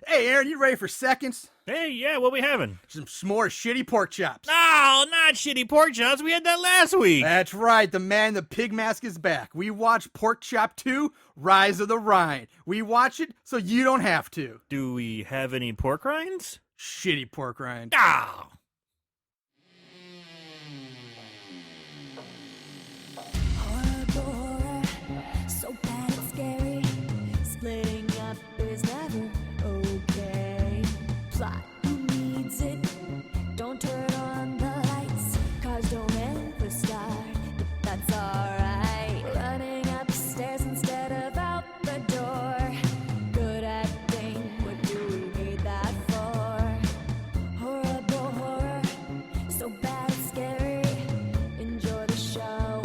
Hey, Aaron, you ready for seconds? Hey, yeah, what we having? Some more shitty pork chops. No, not shitty pork chops. We had that last week. That's right. The man in the pig mask is back. We watched Porkchop 2, Rise of the Rind. We watch it so you don't have to. Do we have any pork rinds? Shitty pork rind. Ah. Horror, so bad it's scary. Splitting up is never okay. Plot, who needs it? Don't turn on the lights. Cars don't ever start, but that's alright. Running upstairs instead of out the door. Good acting, what do we need that for? Horrible horror, so bad it's scary. Enjoy the show.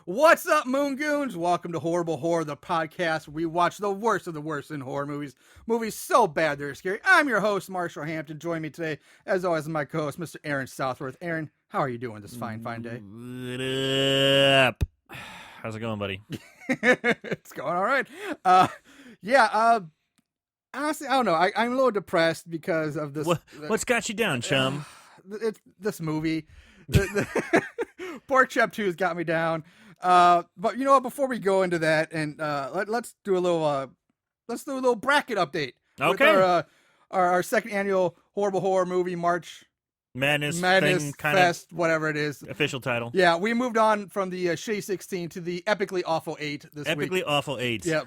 What's up, Moon Goons? Welcome to Horrible Horror, the podcast where we watch the worst of the worst in horror movies. Movies so bad they're scary. I'm your host, Marshall Hampton. Join me today, as always, is my co-host, Mr. Aaron Southworth. Aaron, how are you doing this fine day? What up? How's it going, buddy? It's going all right. Honestly, I don't know. I'm a little depressed because of this. What's got you down, chum? It's this movie. Porkchop 2 has got me down. But you know what? Before we go into that, and let's do a little bracket update. Okay. With our second annual Horrible Horror Movie March Madness thing, kind Fest, whatever it is. Official title. Yeah, we moved on from the Shitty 16 to the Epically Awful 8 this week. Epically Awful 8. Yep.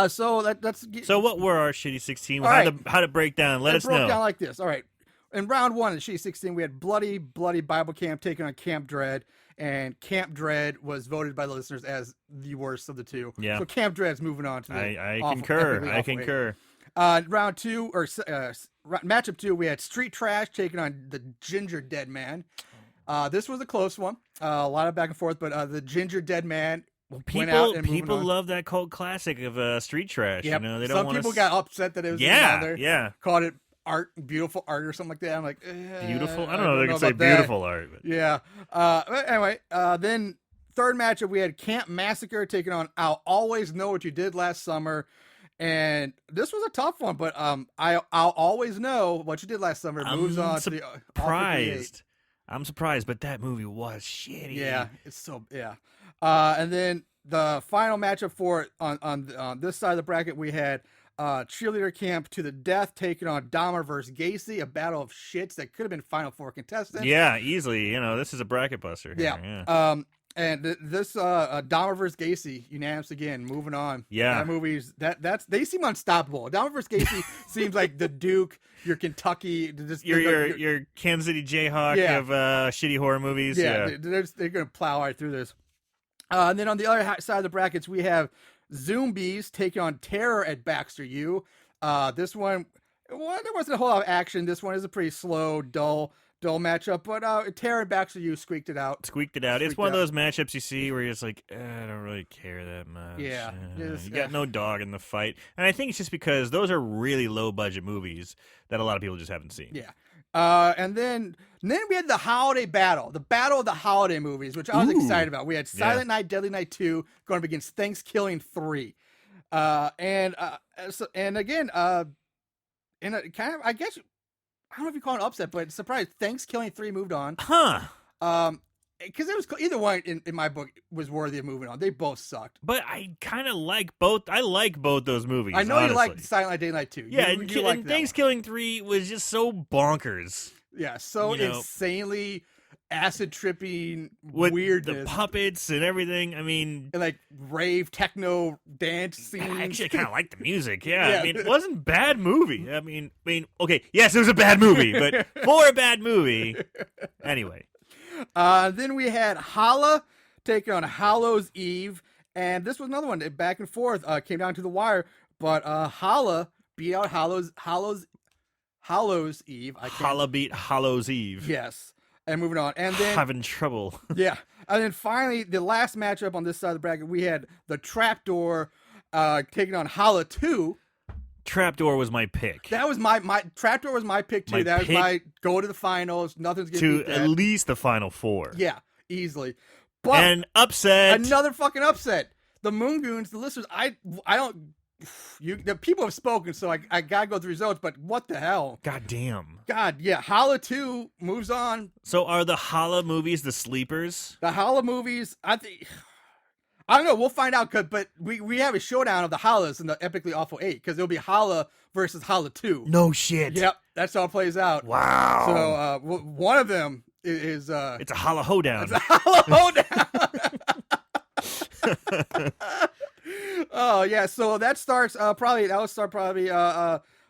So what were our shitty 16? Right. How'd it break down? Let us know. It broke down like this. All right. In round one of the Shitty 16, we had Bloody Bible Camp taking on Camp Dread, and Camp Dread was voted by the listeners as the worst of the two. Yeah. So Camp Dread's moving on to the I awful, concur. epically I awful concur. Round two, or matchup two, we had Street Trash taking on the Ginger Dead Man. This was a close one. A lot of back and forth, but the Ginger Dead Man went out and People on. love that cult classic of Street Trash. Yep. You know, they don't Some want people got upset that it was on there. Yeah. Called it beautiful art or something like that. I'm like, Beautiful? I don't know if they can say about that. beautiful art. But. Yeah. But anyway, then third matchup, we had Camp Massacre taking on I'll Always Know What You Did Last Summer. And this was a tough one, but I'll Always Know What You Did Last Summer moves on to the surprised. I'm surprised, but that movie was shitty. Yeah, it's so, yeah. And then the final matchup for on this side of the bracket, we had Cheerleader Camp to the Death taking on Dahmer versus Gacy, a battle of shits that could have been Final Four contestants. Yeah, easily. You know, this is a bracket buster. Here. Yeah. And this Dahmer versus Gacy, unanimous again, moving on. Yeah. That movie's they seem unstoppable. Dahmer versus Gacy seems like the Duke, your Kentucky, your Kansas City Jayhawk of shitty horror movies. Yeah, they're gonna plow right through this. And then on the other side of the brackets, we have Zombies taking on Terror at Baxter U. This one, there wasn't a whole lot of action. This one is a pretty slow, dull matchup, but Terror at Baxter U squeaked it out. It's one of those matchups you see where you're just like, I don't really care that much. Yeah. You got no dog in the fight. And I think it's just because those are really low-budget movies that a lot of people just haven't seen. Yeah. And then we had the holiday battle, the battle of the holiday movies, which I was excited about. We had Silent Night, Deadly Night 2 going up against Thanksgiving 3. And again, in a kind of, I guess, I don't know if you call it an upset, but surprise, Thanksgiving 3 moved on. Huh. Because it was either one in my book was worthy of moving on. They both sucked. But I kind of like both. I like both those movies. I know honestly. you like Silent Night, Deadly Night 2. Yeah, and Thanksgiving 3 was just so bonkers. Yeah, so insanely acid tripping with weirdness. The puppets and everything. I mean, and like rave techno dance scenes. I actually kind of like the music. Yeah, I mean, it wasn't a bad movie. I mean, okay, yes, it was a bad movie, but for a bad movie, anyway. Then we had Holla taking on Hallows Eve, and this was another one back and forth. Came down to the wire, but Holla beat out Hallows Eve. Holla beat Hallows Eve. Yes. And moving on. And then having trouble. Yeah. And then finally, the last matchup on this side of the bracket, we had the Trapdoor taking on Holla 2. Trapdoor was my pick. That was my Trapdoor was my pick too. That was my go to the finals. Nothing's getting to at least the final four. Yeah, easily. But and upset. another fucking upset. The Moon Goons, the listeners, I don't. The people have spoken, so I gotta go through results. But what the hell? God damn. God, yeah. Holla 2 moves on. So are the Holla movies the sleepers? The Holla movies, I think. I don't know. We'll find out. But we have a showdown of the Hollas in the Epically Awful 8 because it'll be Holla versus Holla 2. No shit. Yep, that's how it plays out. Wow. So one of them is it's a Holla hoedown. It's a Holla hoedown. Oh yeah, so that starts probably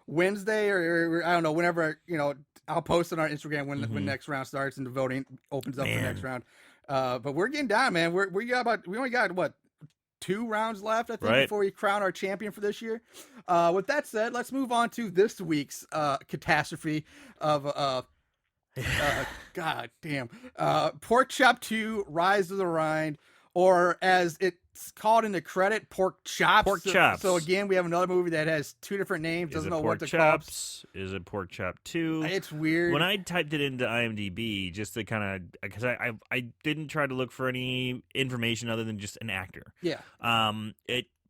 Wednesday or I don't know, whenever, I'll post it on our Instagram when next round starts and the voting opens up for next round. But we're getting down, man. We only got what, 2 rounds left, I think, before we crown our champion for this year. With that said, let's move on to this week's catastrophe of God damn. Porkchop 2 Rise of the Rind, or as it's called in the credit, Porkchops. Porkchops. So again, we have another movie that has 2 different names. Doesn't know what to call. Porkchops? Is it Porkchop 2? It's weird. When I typed it into IMDb, just to kind of, because I didn't try to look for any information other than just an actor. Yeah. When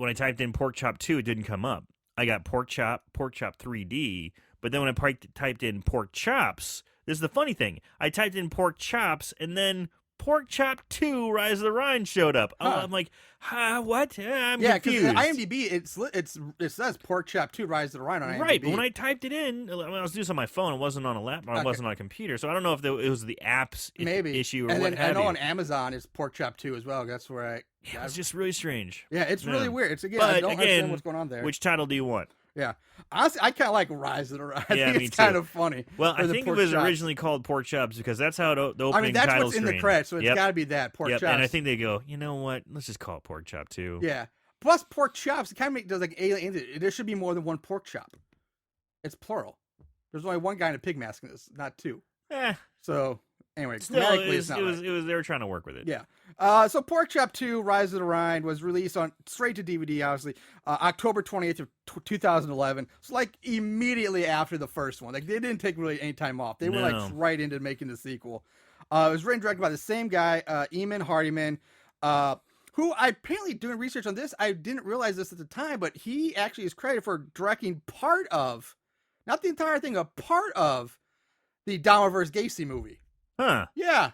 I typed in Porkchop 2, it didn't come up. I got Porkchop 3D, but then when I typed in Porkchops, this is the funny thing. I typed in Porkchops, and then Porkchop 2 Rise of the Rind showed up. I'm like, what? I'm confused. Because IMDb, it says Porkchop 2 Rise of the Rind on IMDb. Right, but when I typed it in, I was doing this on my phone. It wasn't on a laptop. It wasn't on a computer. So I don't know if it was the app's issue or and what then, have I know you. on Amazon it's Porkchop 2 as well. That's where it's just really strange. Yeah, it's really weird. It's I don't understand what's going on there. Which title do you want? Yeah. Honestly, I kind of like Rise of the Rind. Yeah, I think it's kind of funny. Well, I think it was originally called Porkchops because that's how the opening that's title what's in the credits, so it's got to be that, Porkchops. Yep. And I think they go, you know what? Let's just call it Porkchop 2. Yeah. Plus, Porkchops, it kind of does like alien. There should be more than one pork chop. It's plural. There's only one guy in a pig mask in this, not 2. So, anyway, grammatically, it's not right. They were trying to work with it. Yeah. So Porkchop 2 Rise of the Rind was released on straight to DVD, obviously, October 28th of 2011. So like immediately after the first one. Like they didn't take really any time off. They were like right into making the sequel. It was written and directed by the same guy, Eamon Hardiman, who I apparently doing research on this. I didn't realize this at the time, but he actually is credited for directing part of, not the entire thing, a part of the Dahmer vs. Gacy movie. Huh. Yeah.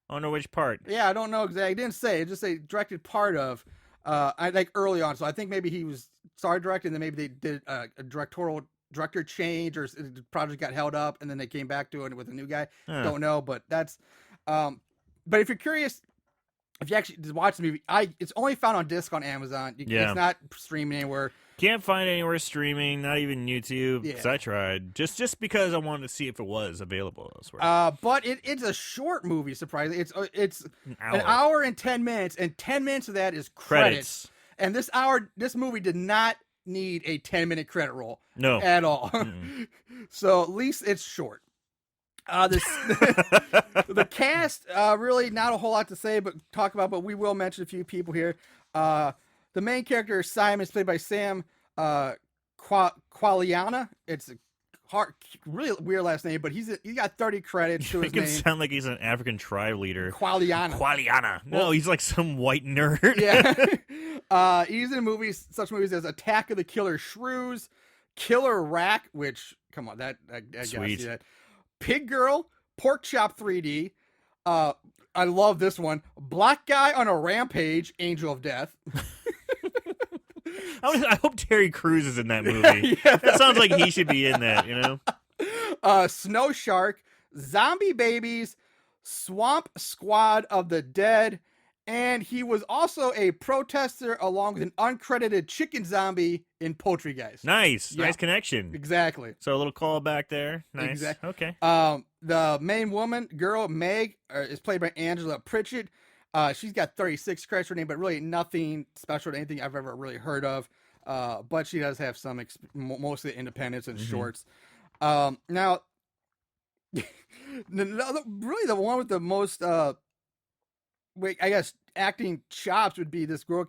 I wonder which part. Yeah, I don't know exactly. I didn't say. It just say directed part of. I like early on, so I think maybe he was started directing, then maybe they did a director change, or the project got held up, and then they came back to it with a new guy. Don't know, but that's. But if you're curious, if you actually just watch the movie, it's only found on disc on Amazon. It's not streaming anywhere. Can't find it anywhere streaming, not even YouTube. Yeah. Because I tried, just because I wanted to see if it was available elsewhere. But it's a short movie. Surprisingly, it's an hour and 10 minutes, and 10 minutes of that is credits. And this movie did not need a 10-minute credit roll. No, at all. So at least it's short. The cast, really not a whole lot to talk about, but we will mention a few people here. The main character is Simon, is played by Sam Qualiana. It's a really weird last name, but he's got 30 credits to his name. Make him sound like he's an African tribe leader. Qualiana. No, he's like some white nerd. Yeah. He's in such movies as Attack of the Killer Shrews, Killer Rack, which, come on, I gotta see that. Pig Girl, Porkchop 3D. I love this one. Black Guy on a Rampage, Angel of Death. I hope Terry Crews is in that movie. That sounds like he should be in that, you know? Snow Shark, Zombie Babies, Swamp Squad of the Dead, and he was also a protester along with an uncredited chicken zombie in Poultrygeist. Nice. Nice connection. Exactly. So a little callback there. Nice. Exactly. Okay. The main girl, Meg, is played by Angela Pritchett. She's got 36 credits for her name, but really nothing special to anything I've ever really heard of. But she does have some, mostly independents and shorts. Now, really the one with the most, I guess, acting chops would be this girl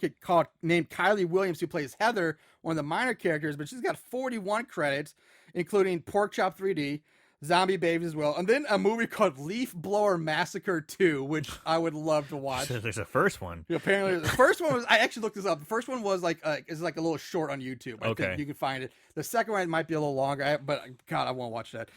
named Kylie Williams, who plays Heather, one of the minor characters, but she's got 41 credits, including Porkchop 3D, zombie babies as well. And then a movie called Leaf Blower Massacre 2, which I would love to watch. There's a first one. Apparently, the first one was, I actually looked this up. The first one was is like a little short on YouTube. I Okay. think you can find it. The second one might be a little longer, but God, I won't watch that.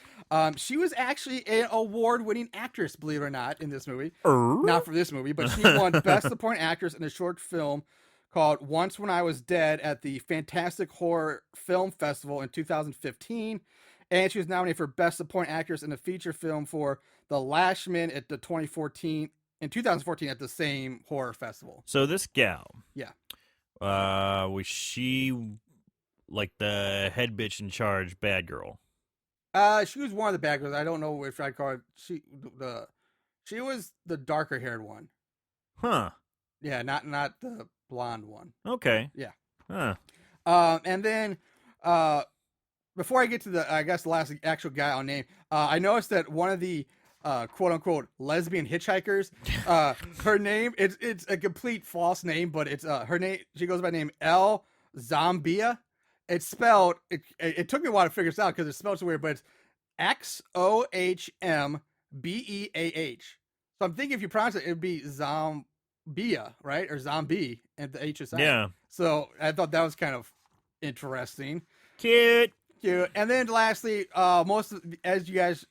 She was actually an award-winning actress, believe it or not, in this movie. Not for this movie, but she won Best Supporting Actress in a short film called Once When I Was Dead at the Fantastic Horror Film Festival in 2015. And she was nominated for Best Supporting Actress in a feature film for The Lashman at the 2014 at the same horror festival. So this gal, Yeah. was she like the head bitch in charge, bad girl? She was one of the bad girls. I don't know if I'd call it. She was the darker haired one. Huh. Yeah, not the blonde one. Okay. Yeah. Huh. And then before I get to the last actual guy I'll name, I noticed that one of the quote unquote lesbian hitchhikers, her name it's a complete false name, but it's her name. She goes by the name L Zombia. It's spelled. It took me a while to figure this out because it's spelled so weird, but it's XOHMBEAH. So I'm thinking if you pronounce it, it'd be Zombia, right, or zombie, and the H is silent. Yeah. So I thought that was kind of interesting. Cute. And then lastly, as you guys,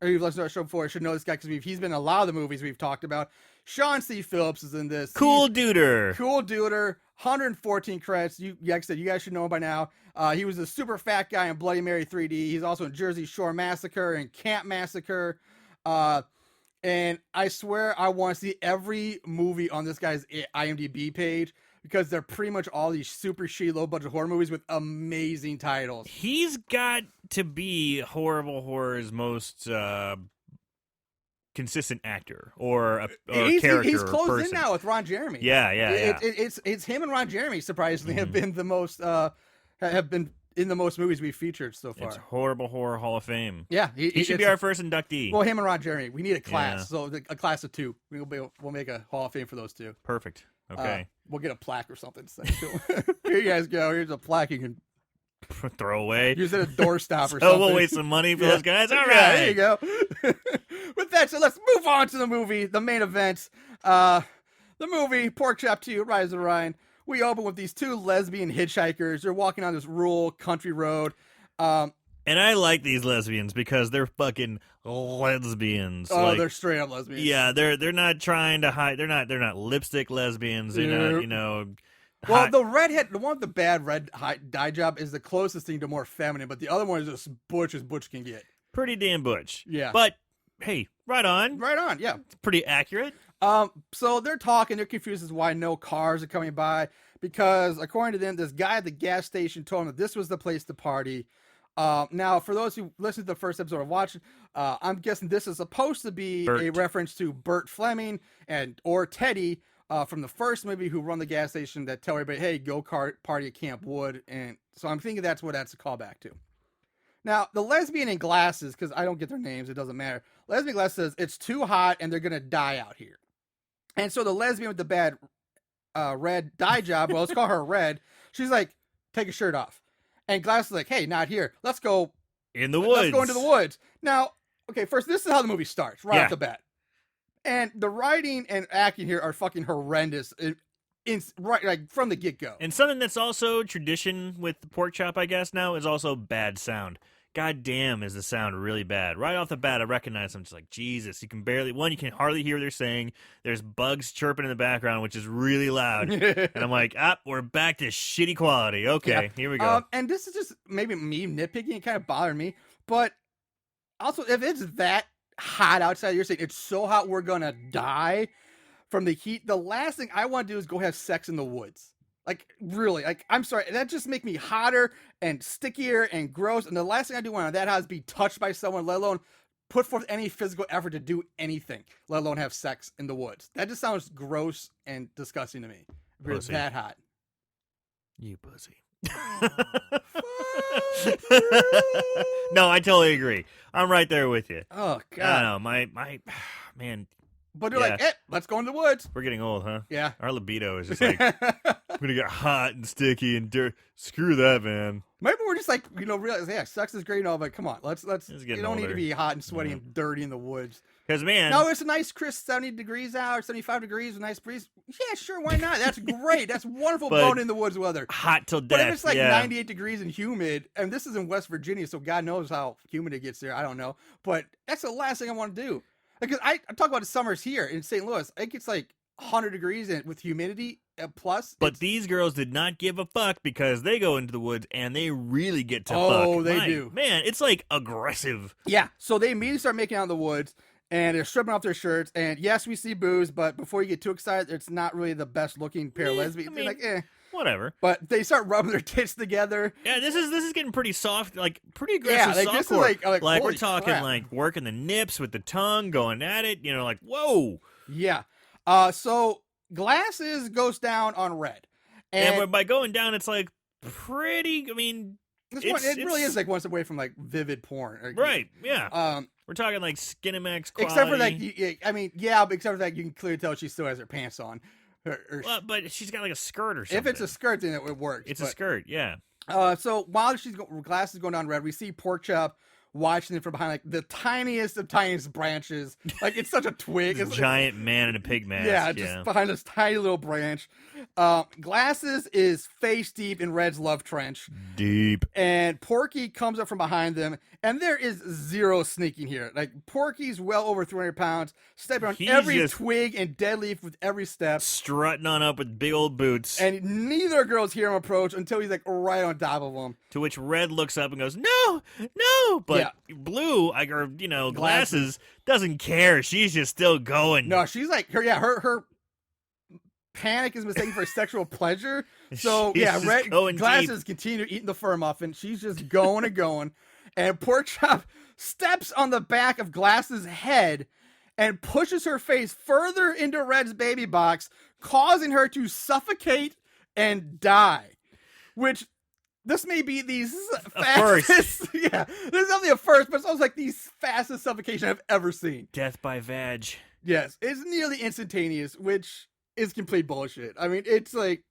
or you've listened to our show before, should know this guy because he's been in a lot of the movies we've talked about. Sean C. Phillips is in this. Cool duder. 114 credits. Like I said, you guys should know him by now. He was a super fat guy in Bloody Mary 3D. He's also in Jersey Shore Massacre and Camp Massacre. And I swear I want to see every movie on this guy's IMDb page because they're pretty much all these super shitty low budget horror movies with amazing titles. He's got to be Horrible Horror's most consistent actor or character. He's closed person. in now with Ron Jeremy. Yeah. It's him and Ron Jeremy surprisingly have been the most have been in the most movies we've featured so far. It's Horrible Horror Hall of Fame. Yeah, he should be our first inductee. Well, him and Ron Jeremy. We need a class, Yeah. so a class of two. We'll make a Hall of Fame for those two. Perfect. Okay. We'll get a plaque or something. To Here you guys go. Here's a plaque you can Throw away. use it at a doorstop or So something. we'll waste some money for those guys. All right. Yeah, there you go. With that, so let's move on to the movie, the main event. The movie, Porkchop 2, Rise of the Rind. We open with these two lesbian hitchhikers. They're walking on this rural country road. And I like these lesbians because they're fucking lesbians. Oh, they're straight up lesbians. Yeah, they're not trying to hide. They're not lipstick lesbians. They're not, Well, the redhead, the one with the bad red dye job is the closest thing to more feminine, but the other one is just butch as butch can get. pretty damn butch. Yeah. But hey, right on. Right on, yeah. It's pretty accurate. So they're talking, they're confused as to why no cars are coming by, because according to them, this guy at the gas station told them that this was the place to party. Now, for those who listened to the first episode or watching, I'm guessing this is supposed to be Bert. a reference to Bert Fleming or Teddy from the first movie, who run the gas station that tell everybody, hey, go party at Camp Wood. And so I'm thinking that's what that's a callback to. Now, the lesbian in glasses, because I don't get their names, it doesn't matter. Lesbian glasses says it's too hot and they're going to die out here. And so the lesbian with the bad red dye job, well, let's call her Red, she's like, take your shirt off. And Glass is like, hey, not here. Let's go In the woods. Let's go into the woods. Now, okay, first, this is how the movie starts, right Yeah. off the bat. And the writing and acting here are fucking horrendous, right, like from the get-go. And something that's also tradition with the Porkchop, I guess, now is also bad sound. God damn, is the sound really bad. Right off the bat, I recognize them. Just like, Jesus, you can hardly hear what they're saying. There's bugs chirping in the background, which is really loud. And I'm like, we're back to shitty quality. Okay, Here we go. And this is just maybe me nitpicking. It kind of bothered me. But also, if it's that hot outside, you're saying it's so hot we're going to die from the heat. The last thing I want to do is go have sex in the woods. Like, really, like, I'm sorry, that just make me hotter and stickier and gross. And the last thing I do want that house be touched by someone, let alone put forth any physical effort to do anything, let alone have sex in the woods. That just sounds gross and disgusting to me. If it's Pussy. that hot. You pussy. No, I totally agree. I'm right there with you. Oh, I God. don't know. My man, But they're Yeah. like, let's go in the woods. we're getting old, huh? Yeah. Our libido is just like gonna get hot and sticky and dirt. Screw that, man. Maybe we're just like, realize, yeah, sex is great and all, but come on, let's. You getting don't need to older. be hot and sweaty and dirty in the woods. Because, man. No, it's a nice crisp 70 degrees out, or 75 degrees, a nice breeze. Yeah, sure, why not? That's great. That's wonderful But bone in the woods weather. Hot till But death. if it's like yeah. 98 degrees and humid, and this is in West Virginia, so God knows how humid it gets there. I don't know. But that's the last thing I want to do. Because I talk about the summers here in St. Louis. It gets like 100 degrees and with humidity plus. But these girls did not give a fuck because they go into the woods and they really get to fuck. Oh, they do. Man, it's like aggressive. Yeah. So they immediately start making out in the woods and they're stripping off their shirts. And yes, we see boobs, but before you get too excited, it's not really the best looking pair of lesbians. They're like, eh. Whatever. But they start rubbing their tits together. Yeah, this is getting pretty soft, like pretty aggressive. Yeah, like this is softcore. like we're holy talking crap. like working the nips with the tongue, going at it. Like whoa. Yeah. So Glasses goes down on Red, And by going down, it's like pretty. I mean, it really is like one step away from like vivid porn, right? Yeah. We're talking like Skinemax quality. Except for like, but except for that, you can clearly tell she still has her pants on. Well, but she's got like a skirt or something. If it's a skirt, then it works. It's a skirt, yeah. So while Glasses going down Red, we see Porkchop watching it from behind, like the tiniest of tiniest branches. Like it's such a twig. It's a giant man in a pig mask. Yeah, just behind this tiny little branch. Glasses is face deep in Red's love trench. Deep. And Porky comes up from behind them, and there is zero sneaking here. Like Porky's well over 300 pounds, stepping on every twig and dead leaf with every step, strutting on up with big old boots. And neither girls hear him approach until he's like right on top of them. To which Red looks up and goes, "No, no!" But Blue, Glasses doesn't care. She's just still going. No, she's like her panic is mistaken for sexual pleasure. So Red Glasses continue eating the fur muffin. She's just going and going, and Porkchop steps on the back of Glasses' head and pushes her face further into Red's baby box, causing her to suffocate and die. Which this may be the fastest. Yeah, this is only a first, but it's also like the fastest suffocation I've ever seen. Death by vag. Yes, it's nearly instantaneous, which is complete bullshit. I mean, it's like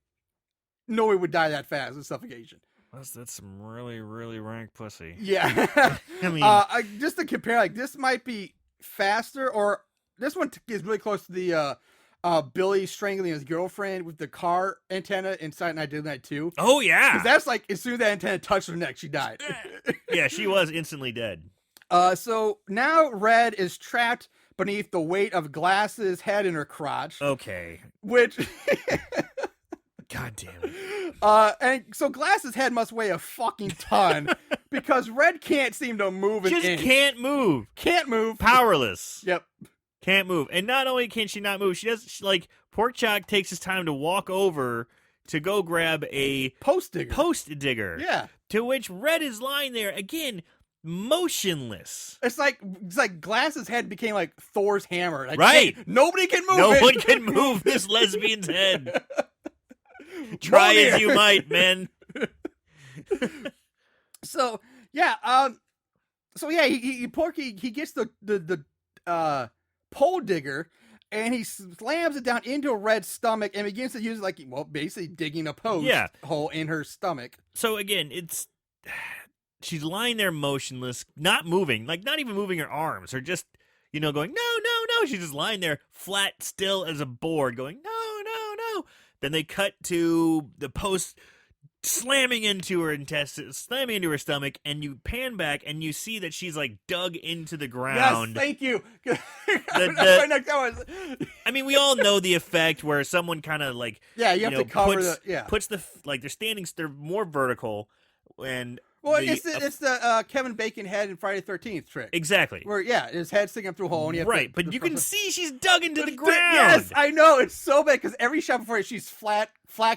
no one would die that fast of suffocation. That's some really, really rank pussy. Yeah. I mean, just to compare, like this might be faster, or this one is really close to the Billy strangling his girlfriend with the car antenna in Silent Night, Deadly Night 2. Oh, yeah. Because that's like, as soon as that antenna touched her neck, she died. Yeah, she was instantly dead. So now Red is trapped beneath the weight of Glasses' head in her crotch. Okay. Which... God damn it. And so Glasses' head must weigh a fucking ton because Red can't seem to move an inch. Can't move. Can't move. Powerless. Yep. Can't move. And not only can she not move, Porkchop takes his time to walk over to go grab a post digger. Yeah. To which Red is lying there again, motionless. It's like Glasses' head became like Thor's hammer. Like, right. Nobody can move No it. one can move this lesbian's head. Try as you might, man. Porky gets the pole digger and he slams it down into Red's stomach and begins to use it basically digging a post hole in her stomach. So again, she's lying there motionless, not moving, like not even moving her arms, or just going no. She's just lying there flat still as a board, going no. Then they cut to the post slamming into her intestines, slamming into her stomach, and you pan back and you see that she's like dug into the ground. Yes, thank you. I mean, we all know the effect where someone kind of like you have to cover puts they're more vertical and. Well, it's the Kevin Bacon head in Friday the 13th trick. Exactly. Where, his head's sticking up through a hole. And but you can see she's dug into the ground. Yes, I know. It's so bad because every shot before it, she's flat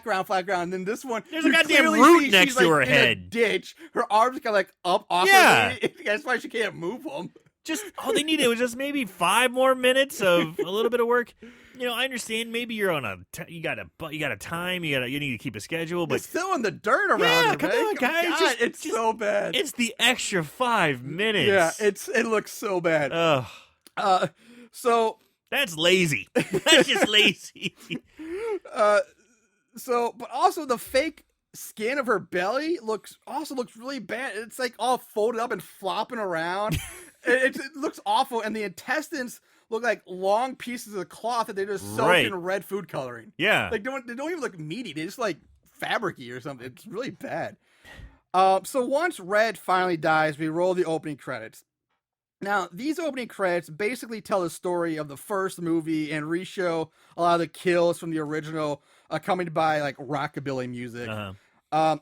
ground. And then this one, there's a goddamn root next to her head. In a ditch. Her arms kind of like up off her. That's why she can't move them. Just all they needed was just maybe 5 more minutes of a little bit of work. I understand. Maybe you're on you got a time. You need to keep a schedule, but it's still in the dirt around her. Come man. on, guys. God, it's so bad. It's the extra 5 minutes. Yeah, it looks so bad. Ugh. So that's lazy. That's just lazy. But also the fake skin of her belly looks really bad. It's like all folded up and flopping around. It looks awful, and the intestines look like long pieces of cloth that they just soaked in red food coloring. Yeah, like they don't even look meaty. They just like fabricy or something. It's really bad. So once Red finally dies, we roll the opening credits. Now, these opening credits basically tell the story of the first movie and reshow a lot of the kills from the original, accompanied by like rockabilly music. Uh-huh.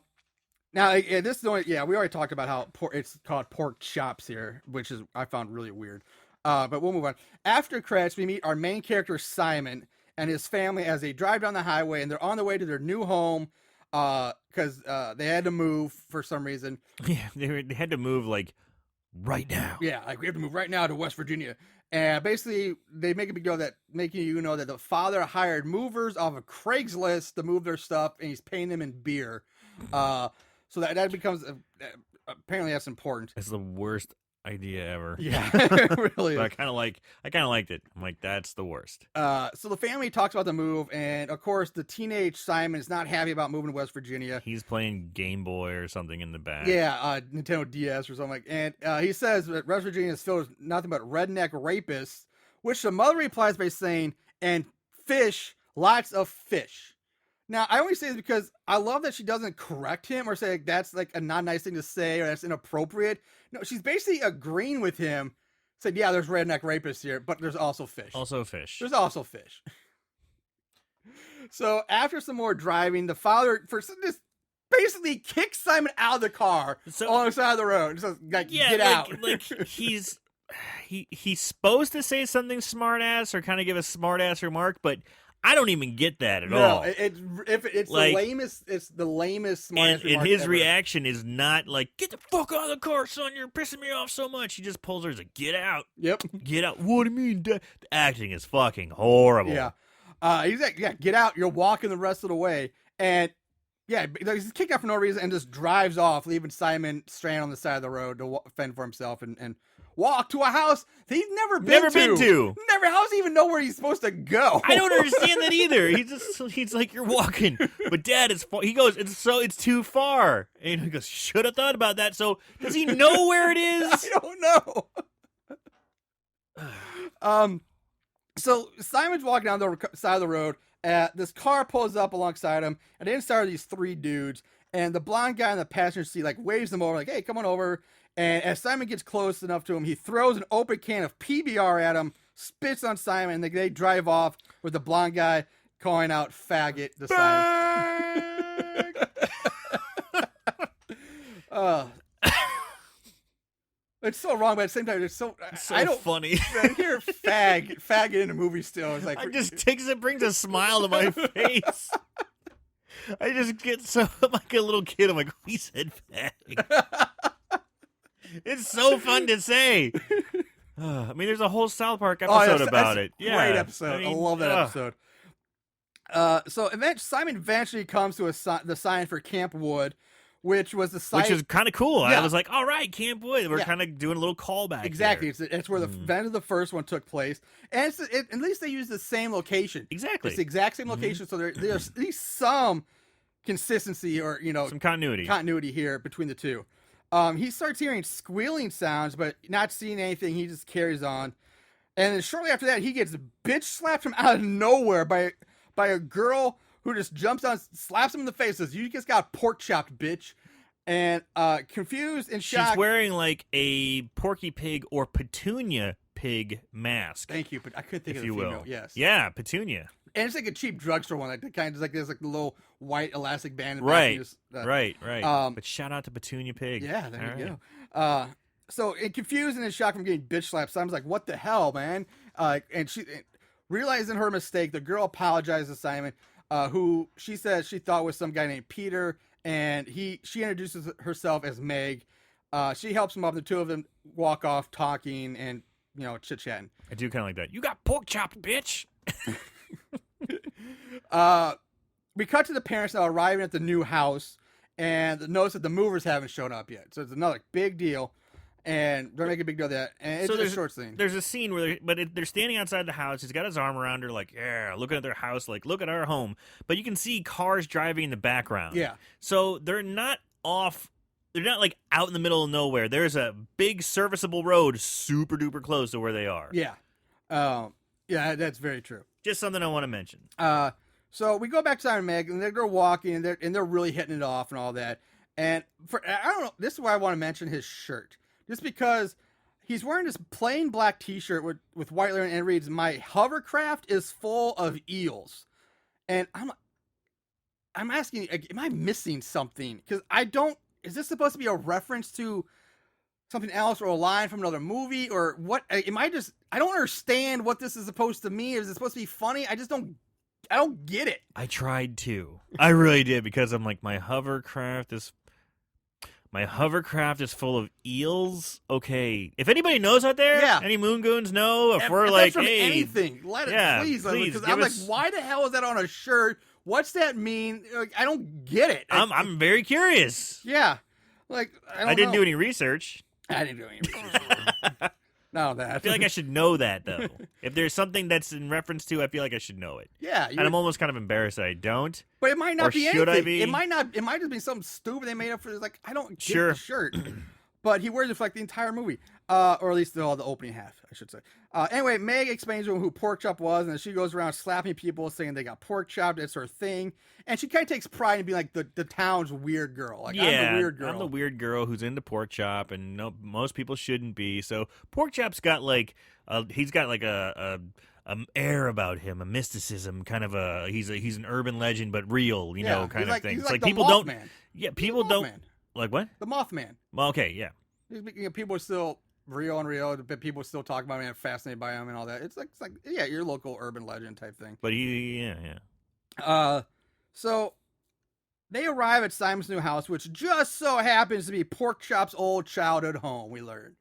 Now, this is the only, we already talked about how it's called Porkchops here, which is I found really weird. But we'll move on. After credits, we meet our main character Simon and his family as they drive down the highway, and they're on their way to their new home because they had to move for some reason. Yeah, they had to move like right now. Yeah, like we have to move right now to West Virginia. And basically, they make a big deal that making you know that the father hired movers off of Craigslist to move their stuff, and he's paying them in beer. So that becomes apparently that's important. It's the worst idea ever. Yeah, it really. But I kind of liked it. I'm like, that's the worst. So the family talks about the move, and of course, the teenage Simon is not happy about moving to West Virginia. He's playing Game Boy or something in the back. Yeah, Nintendo DS or something. And he says that West Virginia is filled with nothing but redneck rapists, which the mother replies by saying, "And fish, lots of fish." Now, I only say this because I love that she doesn't correct him or say like, that's like a not nice thing to say or that's inappropriate. No, she's basically agreeing with him. Said, yeah, there's redneck rapists here, but there's also fish. Also fish. There's also fish. So after some more driving, the father just basically kicks Simon out of the car on the side of the road. Just like, get out. Like he's supposed to say something smart ass or kind of give a smart ass remark, but I don't even get that at all. It's like, the lamest. It's the lamest, smartest. And his ever. reaction is not like, "Get the fuck out of the car, son! You're pissing me off so much." He just pulls her. He's like, "Get out! Yep, get out!" What do you mean? The acting is fucking horrible. Yeah, he's like, "Yeah, get out! You're walking the rest of the way." And yeah, he's kicked out for no reason and just drives off, leaving Simon stranded on the side of the road to fend for himself and walk to a house that he's never been to. How does he even know where he's supposed to go? I don't understand that either. He's like, "You're walking," but Dad, he goes, it's too far, and he goes, "Should have thought about that." So does he know where it is? I don't know. So Simon's walking down the side of the road. This car pulls up alongside him, and inside are these three dudes. And the blonde guy in the passenger seat like waves them over, like, "Hey, come on over." And as Simon gets close enough to him, he throws an open can of PBR at him, spits on Simon, and they drive off with the blonde guy calling out "faggot" to Simon. It's so wrong, but at the same time, it's so I don't funny. I hear faggot in a movie still. It's like it brings a smile to my face. I just get so I'm like a little kid. I'm like, "We said fag." It's so fun to say. I mean, there's a whole South Park episode about it. Yeah, great episode. I love that episode. So Simon eventually comes to the sign for Camp Wood, which was the site, which is kind of cool. Yeah. I was like, "All right, Camp Wood." We're kind of doing a little callback. Exactly. It's where the event of the first one took place, and at least they use the same location. Exactly. It's the exact same location, so there's at least some consistency or some continuity here between the two. He starts hearing squealing sounds, but not seeing anything. He just carries on. And then shortly after that, he gets bitch slapped from out of nowhere by a girl who just jumps on, slaps him in the face, says, "You just got pork chopped, bitch." And confused and shocked. She's wearing like a Porky Pig or Petunia Pig mask. Thank you, but I couldn't think of the female. Will. Yes. Yeah, Petunia. And it's like a cheap drugstore one, like the kind of like there's like the little white elastic band. Right. Right. But shout out to Petunia Pig. Yeah, there you go. So confused and in shock from getting bitch slapped, Simon's like, "What the hell, man?" And she realizing her mistake, the girl apologizes to Simon, who she says she thought was some guy named Peter, and she introduces herself as Meg. She helps him up. The two of them walk off talking and chit chatting. I do kind of like that. "You got pork chopped, bitch." We cut to the parents now arriving at the new house and notice that the movers haven't shown up yet. So it's another big deal. And they're making a big deal of that. And it's So a short scene. There's a scene where they're standing outside the house. He's got his arm around her, like, yeah, looking at their house, like, look at our home. But you can see cars driving in the background. Yeah. So they're not off. They're not like out in the middle of nowhere. There's a big serviceable road, super duper close to where they are. Yeah. Yeah, that's very true. Just something I want to mention. So we go back to Simon and Meg, and they're walking, and they're really hitting it off and all that. And I don't know. This is why I want to mention his shirt, just because he's wearing this plain black T-shirt with white lettering, and it reads, "My hovercraft is full of eels." And I'm asking, am I missing something? Because I don't. Is this supposed to be a reference to something else or a line from another movie or what? I don't understand what this is supposed to mean. Is it supposed to be funny? I don't get it. I tried to. I really did, because I'm like, my hovercraft is full of eels. Okay, if anybody knows out there, Yeah. any Moon Goons know if we're that's like, from hey, anything, let it yeah, please. please Because give I'm like, us- why the hell is that on a shirt? What's that mean? Like, I don't get it. I'm very curious. Yeah, like I didn't do any research. I didn't do any research. No, that I feel like I should know that, though. If there's something that's in reference to, I feel like I should know it. Yeah, And I'm almost kind of embarrassed that I don't. but it might or not be should I anything. be? It might not. It might just be something stupid they made up for. Like, I don't get Sure. the shirt. But he wears it for like the entire movie, or at least the opening half, I should say. Anyway, Meg explains to him who Porkchop was, and then she goes around slapping people, saying they got pork chopped. It's her thing, and she kind of takes pride in being like the town's weird girl. Like, Yeah, I'm the weird girl. I'm the weird girl who's into Porkchop, and no, most people shouldn't be. So Porkchop's got like, he's got like a air about him, a mysticism, kind of he's an urban legend, but real, you know, kind of thing. He's It's like the people Mothman. don't, yeah, people don't Mothman. like what? The Mothman. Well, okay, yeah. People are still real, but people still talk about him and fascinated by him and all that. It's like yeah, your local urban legend type thing. But yeah. So they arrive at Simon's new house, which just so happens to be Porkchop's old childhood home. We learn.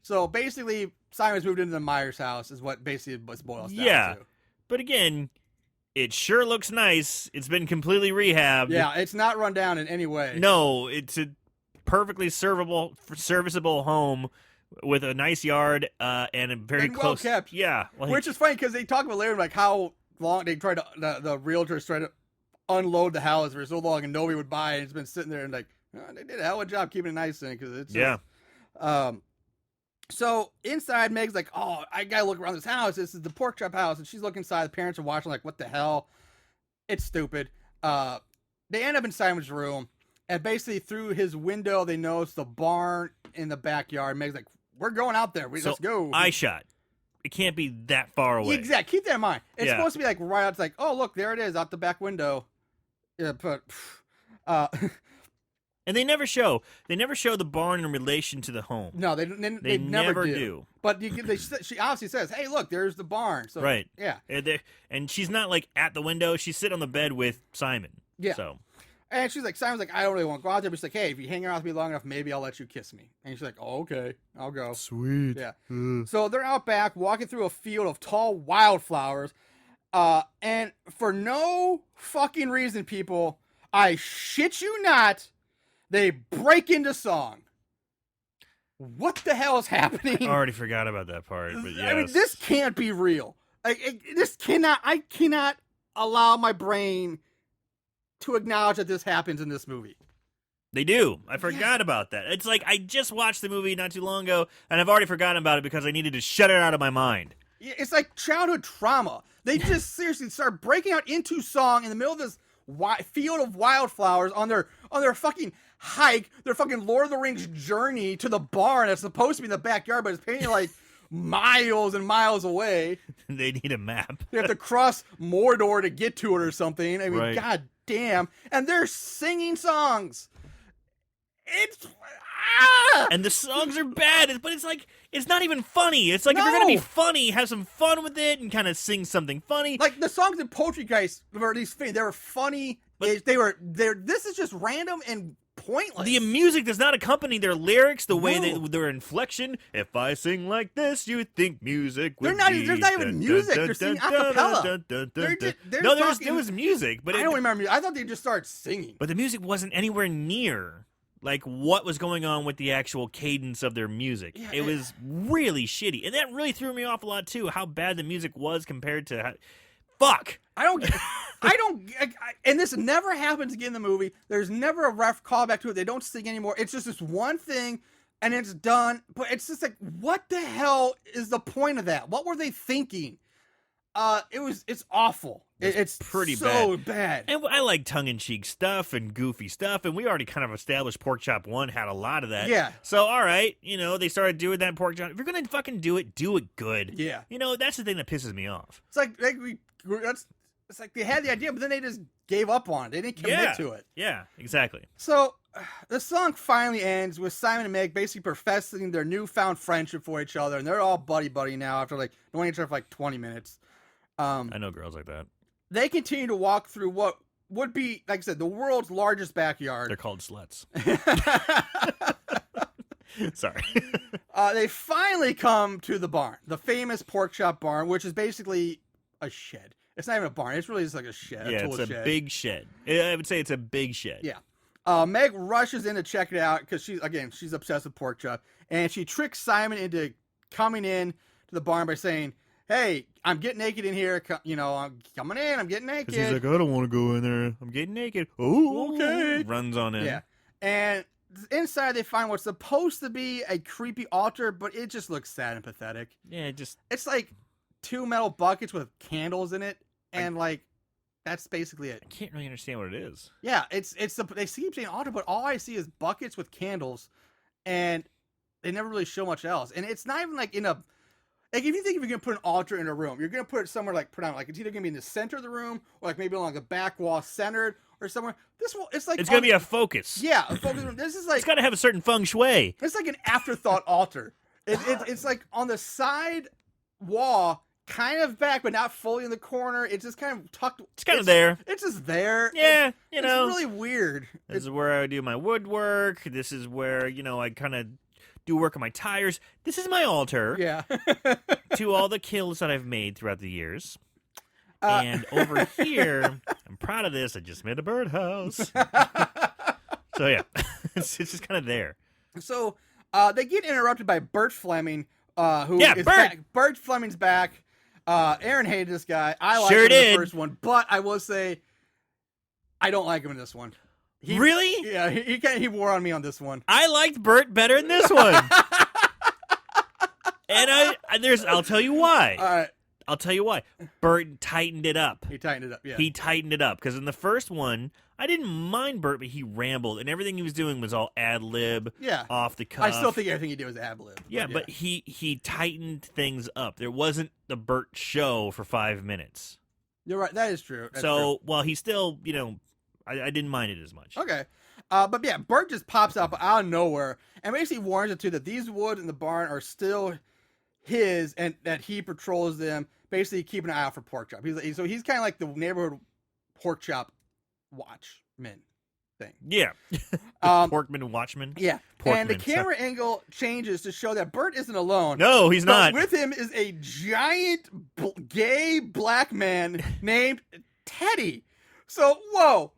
So basically, Simon's moved into the Myers house, is what basically boils down Yeah. to. But again, it sure looks nice. It's been completely rehabbed. Yeah, it's not run down in any way. No, it's a perfectly serviceable home with a nice yard and a very And well close. kept. Yeah, like, Which is funny because they talk about later like how long they tried to the realtors tried to unload the house for so long and nobody would buy it. It's been sitting there and like they did a hell of a job keeping it nice in because it's yeah. So inside, Meg's like, "Oh, I gotta look around this house. This is the Porkchop house," and she's looking inside. The parents are watching, like, "What the hell?" It's stupid. They end up in Simon's room, and basically through his window, they notice the barn in the backyard. Meg's like, "We're going out there. Let's go." Eye shot. It can't be that far away. Exactly. Keep that in mind. It's Yeah. supposed to be like right out. It's like, "Oh, look, there it is out the back window." Yeah, but. And they never show the barn in relation to the home. No, they never never do. But she obviously says, "Hey, look, there's the barn." So, Right. Yeah. And she's not like at the window. She's sitting on the bed with Simon. Yeah. So And she's like, Simon's like, "I don't really want to go out there." But she's like, "Hey, if you hang around with me long enough, maybe I'll let you kiss me." And she's like, "Oh, okay, I'll go." sweet. Yeah. So they're out back walking through a field of tall wildflowers. And for no fucking reason, people, I shit you not, they break into song. What the hell is happening? I already forgot about that part. But yes. I mean, this can't be real. I cannot allow my brain to acknowledge that this happens in this movie. They do. I forgot about that. It's like I just watched the movie not too long ago, and I've already forgotten about it because I needed to shut it out of my mind. It's like childhood trauma. They just seriously start breaking out into song in the middle of this field of wildflowers on their fucking hike, their fucking Lord of the Rings journey to the barn that's supposed to be in the backyard, but it's painted like miles and miles away. They need a map. They have to cross Mordor to get to it or something. I mean, Right. God damn. And they're singing songs. It's... And the songs are bad, but it's like, it's not even funny. It's like, if you're going to be No. funny, have some fun with it and kind of sing something funny. Like, the songs in Poetry Guys were these funny. They were funny. But- This is just random and pointless. The music does not accompany their lyrics the way No. their inflection. If I sing like this, you think music would They're not- be... there's not even music. They're singing a cappella. They're No, talking- there was music, but I don't remember. I thought they just started singing. But the music wasn't anywhere near like what was going on with the actual cadence of their music. Yeah, it was really shitty, and that really threw me off a lot too. How bad the music was compared to. Fuck. I don't. And this never happens again in the movie. There's never a ref callback to it. They don't sing anymore. It's just this one thing, and it's done. But it's just like, what the hell is the point of that? What were they thinking? It's awful. It's pretty so bad. And I like tongue-in-cheek stuff and goofy stuff, and we already kind of established Porkchop 1 had a lot of that. Yeah. So, all right, they started doing that in Porkchop. If you're going to fucking do it good. Yeah. That's the thing that pisses me off. It's like it's like they had the idea, but then they just gave up on it. They didn't commit to it. Yeah, exactly. So the song finally ends with Simon and Meg basically professing their newfound friendship for each other, and they're all buddy now after like knowing each other for like 20 minutes. I know girls like that. They continue to walk through what would be, like I said, the world's largest backyard. They're called sluts. Sorry. They finally come to the barn, the famous Porkchop barn, which is basically a shed. It's not even a barn. It's really just like a shed. Yeah, it's a big shed. I would say it's a big shed. Yeah. Meg rushes in to check it out because she's obsessed with Porkchop, and she tricks Simon into coming in to the barn by saying, "Hey, I'm getting naked in here. I'm coming in. I'm getting naked." He's like, "I don't want to go in there. I'm getting naked." Oh, okay. Runs on in. Yeah. And inside they find what's supposed to be a creepy altar, but it just looks sad and pathetic. Yeah, it's like 2 metal buckets with candles in it, and that's basically it. I can't really understand what it is. Yeah, they keep saying altar, but all I see is buckets with candles, and they never really show much else. And it's not even like in a. Like, if you think if you're going to put an altar in a room, you're going to put it somewhere, like, predominant. Like, it's either going to be in the center of the room, or, like, maybe along the back wall centered, or somewhere. It's like... It's going to be a focus. Yeah, a focus room. This is like... It's got to have a certain feng shui. It's like an afterthought altar. It's like on the side wall, kind of back, but not fully in the corner. It's just kind of tucked... It's kind of there. It's just there. Yeah, It's really weird. This is where I do my woodwork. This is where, I kind of... do work on my tires. This is my altar. Yeah. To all the kills that I've made throughout the years. And over here, I'm proud of this. I just made a birdhouse. So yeah, it's just kind of there. So they get interrupted by Bert Fleming, who is Bert! back. Bert Fleming's back. Aaron hated this guy. I liked Sure him in did. the first one, but I will say I don't like him in this one. Really? Yeah, he wore on me on this one. I liked Bert better in this one. And I'll tell you why. All right. I'll tell you why. Bert tightened it up. He tightened it up, yeah. He tightened it up. Because in the first one, I didn't mind Bert, but he rambled. And everything he was doing was all ad-lib, off the cuff. I still think everything he did was ad-lib. Yeah, but he tightened things up. There wasn't the Bert show for 5 minutes. You're right. That is true. That's so, true. while he still, I didn't mind it as much. Okay. But yeah, Bert just pops up out of nowhere and basically warns it too that these woods in the barn are still his and that he patrols them, basically keeping an eye out for Porkchop. He's kind of like the neighborhood Porkchop watchman thing. Yeah. Porkman Watchman. Yeah. Porkman, and the camera angle changes to show that Bert isn't alone. No, he's not. With him is a giant gay black man named Teddy. So, whoa,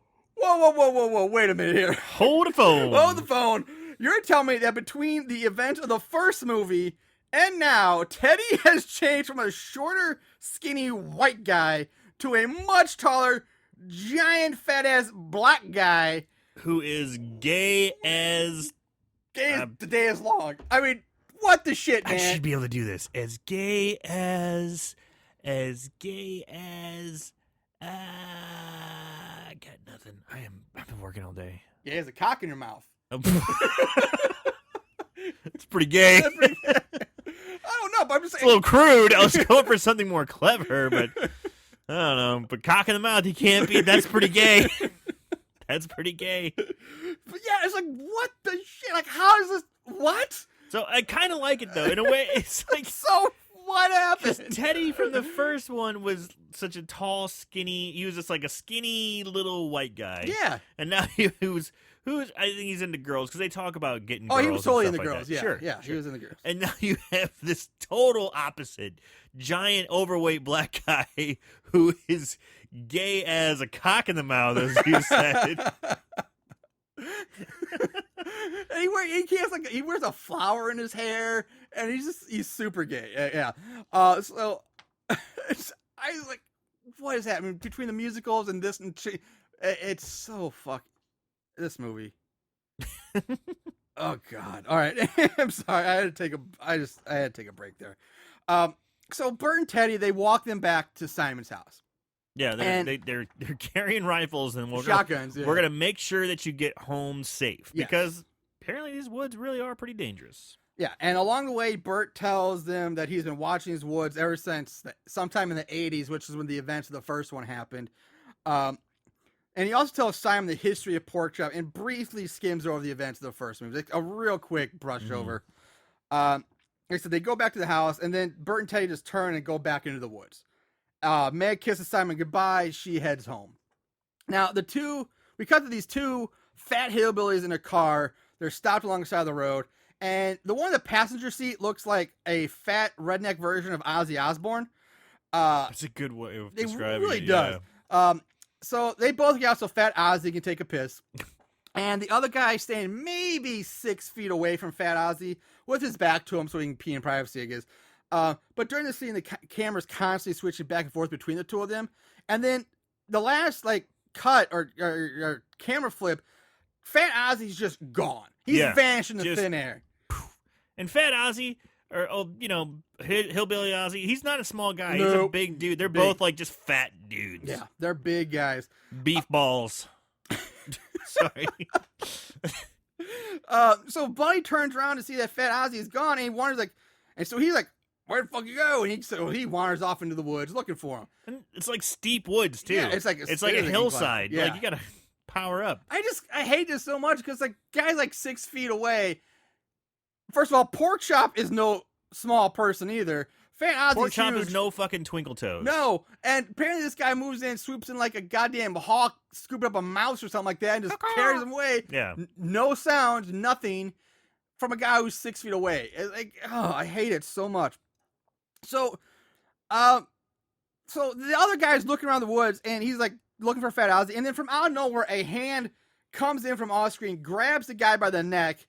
wait a minute here. Hold the phone. Hold the phone. You're telling me that between the events of the first movie and now, Teddy has changed from a shorter, skinny white guy to a much taller, giant, fat-ass black guy. Who is gay as... the day is long. I mean, what the shit, man? I should be able to do this. As gay as... I got nothing. I've been working all day. Yeah, he has a cock in your mouth. It's pretty gay. I don't know, but I'm just saying. It's a little crude. I was going for something more clever, but I don't know. But cock in the mouth, he can't be. That's pretty gay. That's pretty gay. But yeah, it's like, what the shit? Like, how is this? What? So I kind of like it, though. In a way, it's like... So, what happened? Because Teddy from the first one was such a tall, skinny... He was just like a skinny little white guy. Yeah. And now who's I think he's into girls, because they talk about getting girls. Oh, he was totally into like girls. that. Yeah, Sure, yeah, sure. he was into girls. And now you have this total opposite, giant, overweight black guy who is gay as a cock in the mouth, as you said. And he wears a flower in his hair, and he's super gay. Yeah. So I was like, what is happening between the musicals and this? It's so this movie. Oh God! All right, I'm sorry. I had to take a break there. So Bert and Teddy, they walk them back to Simon's house. Yeah, they're carrying rifles, and shotguns. We're gonna make sure that you get home safe, Yes. because apparently these woods really are pretty dangerous. Yeah, and along the way, Bert tells them that he's been watching these woods ever since sometime in the 80s, which is when the events of the first one happened. And he also tells Simon the history of Porkchop and briefly skims over the events of the first movie. Like a real quick brush over. Like I said, they go back to the house, and then Bert and Teddy just turn and go back into the woods. Meg kisses Simon goodbye. She heads home. Now, we cut to these two fat hillbillies in a car. They're stopped alongside the road. And the one in the passenger seat looks like a fat redneck version of Ozzy Osbourne. That's a good way of describing it. It really does. So they both get out so Fat Ozzy can take a piss. And the other guy staying maybe 6 feet away from Fat Ozzy with his back to him so he can pee in privacy, I guess. But during the scene, the camera's constantly switching back and forth between the two of them. And then the last cut or camera flip, Fat Ozzy's just gone. He's vanished in the thin air. And Fat Ozzy, or Hillbilly Ozzy, he's not a small guy. Nope. He's a big dude. They're both just fat dudes. Yeah, they're big guys. Beef balls. Sorry. So Buddy turns around to see that Fat Ozzy is gone, and he wonders and so he's like, "Where the fuck you go?" And he wanders off into the woods looking for him. And it's like steep woods too. Yeah, it's like a hillside. Yeah. Like you gotta power up. I hate this so much because guy's 6 feet away. First of all, Porkchop is no small person either. Fat Ozzy's Porkchop huge. is no fucking twinkle toes. No, and apparently this guy moves in, swoops in like a goddamn hawk, scooping up a mouse or something like that, and just carries him away. Yeah. No sound, nothing from a guy who's 6 feet away. It's I hate it so much. So, so the other guy's looking around the woods, and he's looking for Fat Ozzy, and then from out of nowhere, a hand comes in from off screen, grabs the guy by the neck.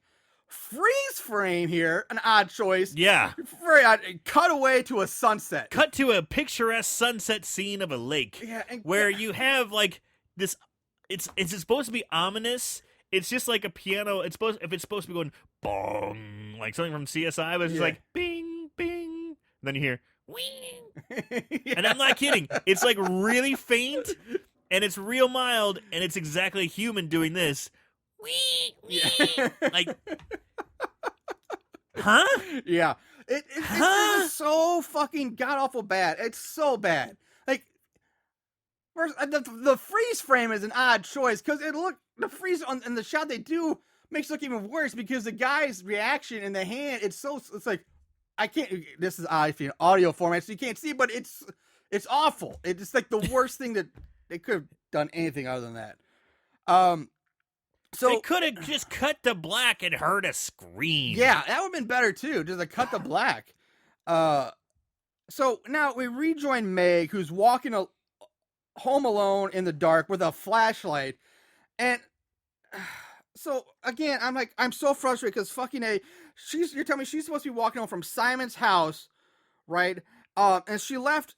Freeze frame here, an odd choice. Yeah. Very odd. Cut away to a sunset. Cut to a picturesque sunset scene of a lake. Yeah, where you have this. It's supposed to be ominous. It's just like a piano. If it's supposed to be going bong, like something from CSI, but it's just like bing, bing. And then you hear wing. Yeah. And I'm not kidding. It's really faint, and it's real mild, and it's exactly a human doing this. Yeah. Huh? Yeah. It's so fucking god awful bad. It's so bad. First, the freeze frame is an odd choice because the freeze in the shot they do makes it look even worse because the guy's reaction in the hand, it's I can't. This is audio format, so you can't see, but it's awful. It's the worst thing that they could have done anything other than that. So they could have just cut to black and heard a scream. Yeah, that would have been better too. Just cut to black. So now we rejoin Meg, who's walking home alone in the dark with a flashlight, and so again, I'm so frustrated because you're telling me she's supposed to be walking home from Simon's house, right? And she left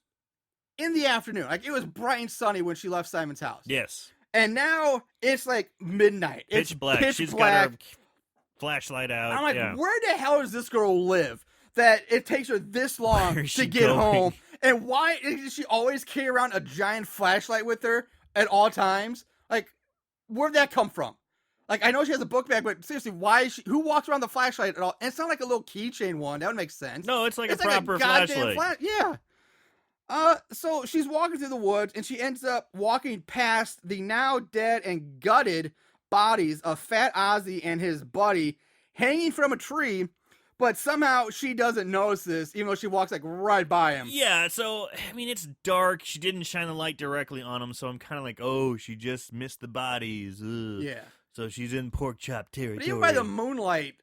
in the afternoon. It was bright and sunny when she left Simon's house. Yes. And now it's midnight. It's pitch black. Pitch She's black. got her flashlight out. I'm where the hell does this girl live that it takes her this long to get home? And why does she always carry around a giant flashlight with her at all times? Where'd that come from? I know she has a book bag, but seriously, who walks around the flashlight at all? And it's not a little keychain one. That would make sense. No, it's a proper flashlight. Yeah. So she's walking through the woods, and she ends up walking past the now dead and gutted bodies of Fat Ozzy and his buddy hanging from a tree, but somehow she doesn't notice this, even though she walks right by him. Yeah, so, it's dark. She didn't shine a light directly on him, so I'm kind of oh, she just missed the bodies. Ugh. Yeah. So she's in Porkchop territory. But even by the moonlight,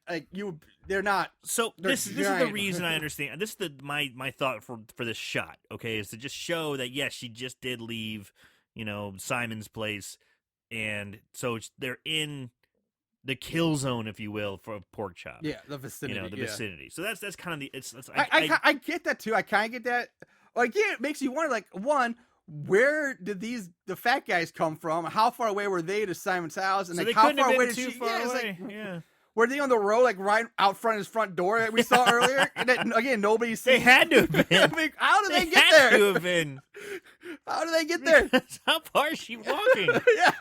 they're not. So this is the reason I understand. This is my thought for this shot. Okay, is to just show that yes, she just did leave, Simon's place, and so they're in the kill zone, if you will, for Porkchop. Yeah, the vicinity. The vicinity. So that's kind of the I get that too. I kind of get that. Like, yeah, it makes you wonder. Like, one, where did the fat guys come from? How far away were they to Simon's house? And so like, they how couldn't far have away been did too she? far Yeah, it's away. like, Yeah. were they on the road, like right out front of his front door that we saw earlier? And that, again, nobody seen. They had to have been. I mean, how did they get had there? to have been. How did they get there? How far is she walking? Yeah.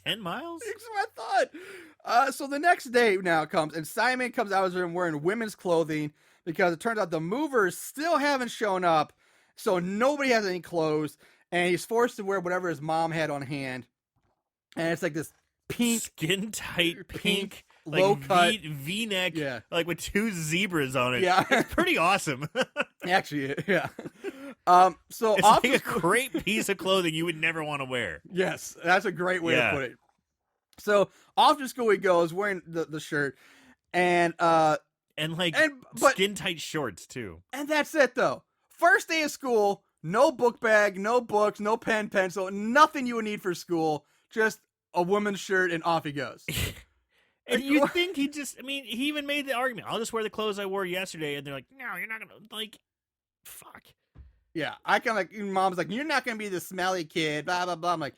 10 miles? That's what I thought. So the next day now comes, and Simon comes out of his room wearing women's clothing because it turns out the movers still haven't shown up, so nobody has any clothes, and he's forced to wear whatever his mom had on hand, and it's like this pink, skin tight, pink low cut V-neck, yeah, like with 2 zebras on it. Yeah, it's pretty awesome. Actually, yeah. So it's off like a great piece of clothing you would never want to wear. Yes, that's a great way to put it. So off to school he goes, wearing the shirt, and skin tight shorts too. And that's it though. First day of school, no book bag, no books, no pen, pencil, nothing you would need for school. Just a woman's shirt, and off he goes. And you think he even made the argument, I'll just wear the clothes I wore yesterday, and they're like, no, you're not gonna, like, fuck. Yeah, I kind of like, mom's like, you're not gonna be the smelly kid, blah blah blah. I'm like,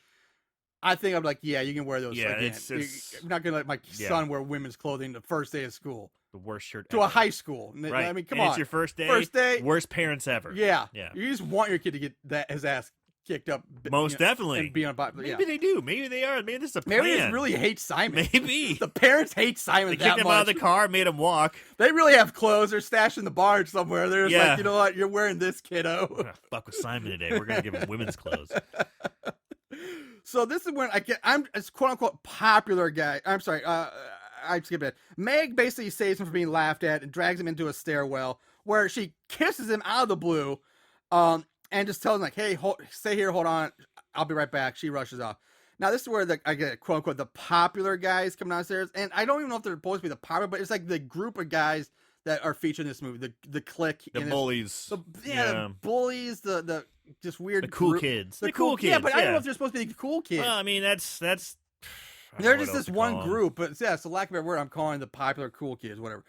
I'm like, yeah, you can wear those. Yeah, again. I'm not gonna let my son wear women's clothing the first day of school. The worst shirt to ever. A high school. Right. I mean, come and on. It's your first day. First day. Worst parents ever. Yeah. Yeah. You just want your kid to get his ass kicked up. Most definitely. And be on. Maybe they do. Maybe they are. Maybe this is a plan. Maybe they just really hate Simon. Maybe. The parents hate Simon They that kicked him much. out of the car, made him walk. They really have clothes. They're stashed in the barn somewhere. They're just like, you know what? You're wearing this, kiddo. We're gonna fuck with Simon today. We're going to give him women's clothes. So this is when I'm a quote unquote popular guy. I'm sorry. I skipped it. Meg basically saves him from being laughed at and drags him into a stairwell where she kisses him out of the blue, and just tells him like, "Hey, stay here, hold on, I'll be right back." She rushes off. Now this is where I get quote unquote the popular guys come downstairs, and I don't even know if they're supposed to be the popular, but it's like the group of guys that are featured in this movie, the clique, the bullies, the bullies, the just weird, the cool group. kids, the cool kids. Yeah, but I don't know if they're supposed to be the cool kids. Well, I mean that's. They're just this one group, but yeah, so lack of a better word, I'm calling the popular cool kids, whatever.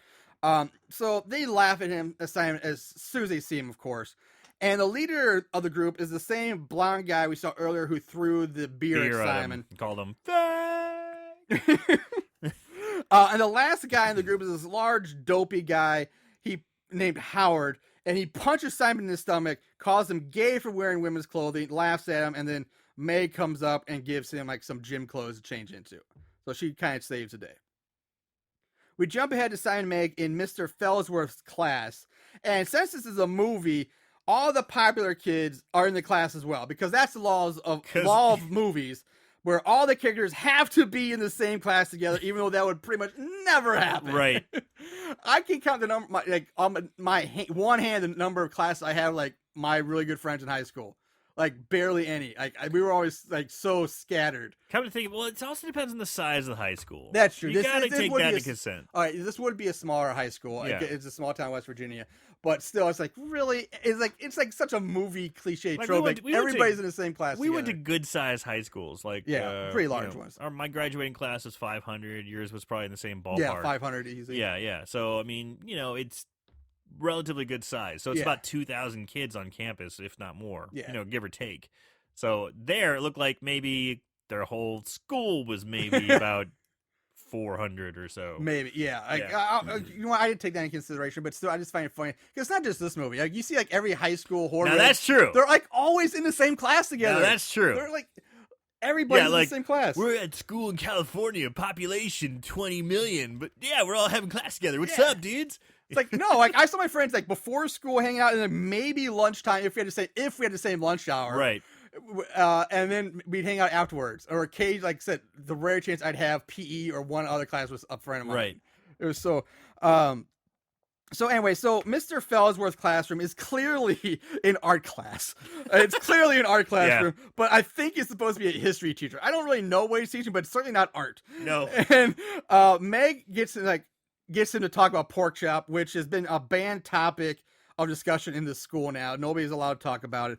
So they laugh at him as soon as they see him, of course. And the leader of the group is the same blonde guy we saw earlier who threw the beer at Simon. Called him. And the last guy in the group is this large, dopey guy named Howard, and he punches Simon in the stomach, calls him gay for wearing women's clothing, laughs at him, and then May comes up and gives him like some gym clothes to change into. So she kind of saves the day. We jump ahead to Simon and Meg in Mr. Fellsworth's class. And since this is a movie, all the popular kids are in the class as well, because that's the law of movies, where all the characters have to be in the same class together, even though that would pretty much never happen. Right. I can count the number, on my one hand, the number of classes I have, like my really good friends in high school. Like barely any. We were always like so scattered. Come to think of it, well, it also depends on the size of the high school. That's true. You gotta take that into consent. All right, this would be a smaller high school. Yeah. It's a small town in West Virginia, but still, it's like really, it's like such a movie cliche trope. Everybody's in the same class. We went to good sized high schools, pretty large ones. My graduating class was 500. Yours was probably in the same ballpark. Yeah, 500 easy. Yeah. So I mean, it's relatively good size. So it's about 2,000 kids on campus, if not more. Yeah. Give or take. So there, it looked like maybe their whole school was maybe about 400 or so. Maybe, yeah. I didn't take that into consideration, but still, I just find it funny because it's not just this movie. Like you see, like every high school horror. Now that's true. They're like always in the same class together. Now that's true. They're like everybody's in the same class. We're at school in California, population 20 million, but yeah, we're all having class together. What's up, dudes? It's like no, like I saw my friends like before school hanging out, and then maybe lunchtime if we had the same lunch hour, right? And then we'd hang out afterwards, or occasionally, like I said, the rare chance I'd have PE or one other class was a friend of mine. Right. It was so. So anyway, so Mr. Fellsworth's classroom is clearly an art class. It's clearly an art classroom, but I think it's supposed to be a history teacher. I don't really know what he's teaching, but it's certainly not art. No. And Meg gets him to talk about Porkchop, which has been a banned topic of discussion in the school now. Nobody's allowed to talk about it.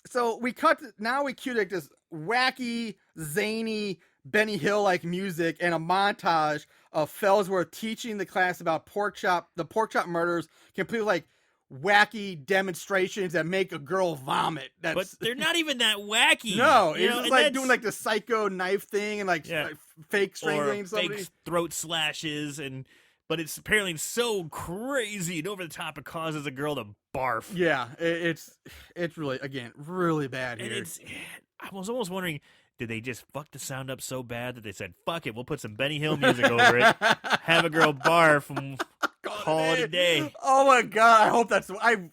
So we cue like this wacky, zany Benny Hill like music and a montage of Fellsworth teaching the class about the Porkchop murders, complete with like wacky demonstrations that make a girl vomit. But they're not even that wacky. No, you it's know, just and like that's- doing like the psycho knife thing and like, Yeah. like fake strangling or somebody. fake throat slashes, but it's apparently so crazy and over the top it causes a girl to barf. Yeah, it's really, again, really bad And here. I was almost wondering, did they just fuck the sound up so bad that they said, fuck it, we'll put some Benny Hill music over it, have a girl barf, and call it a day. Oh my god, I hope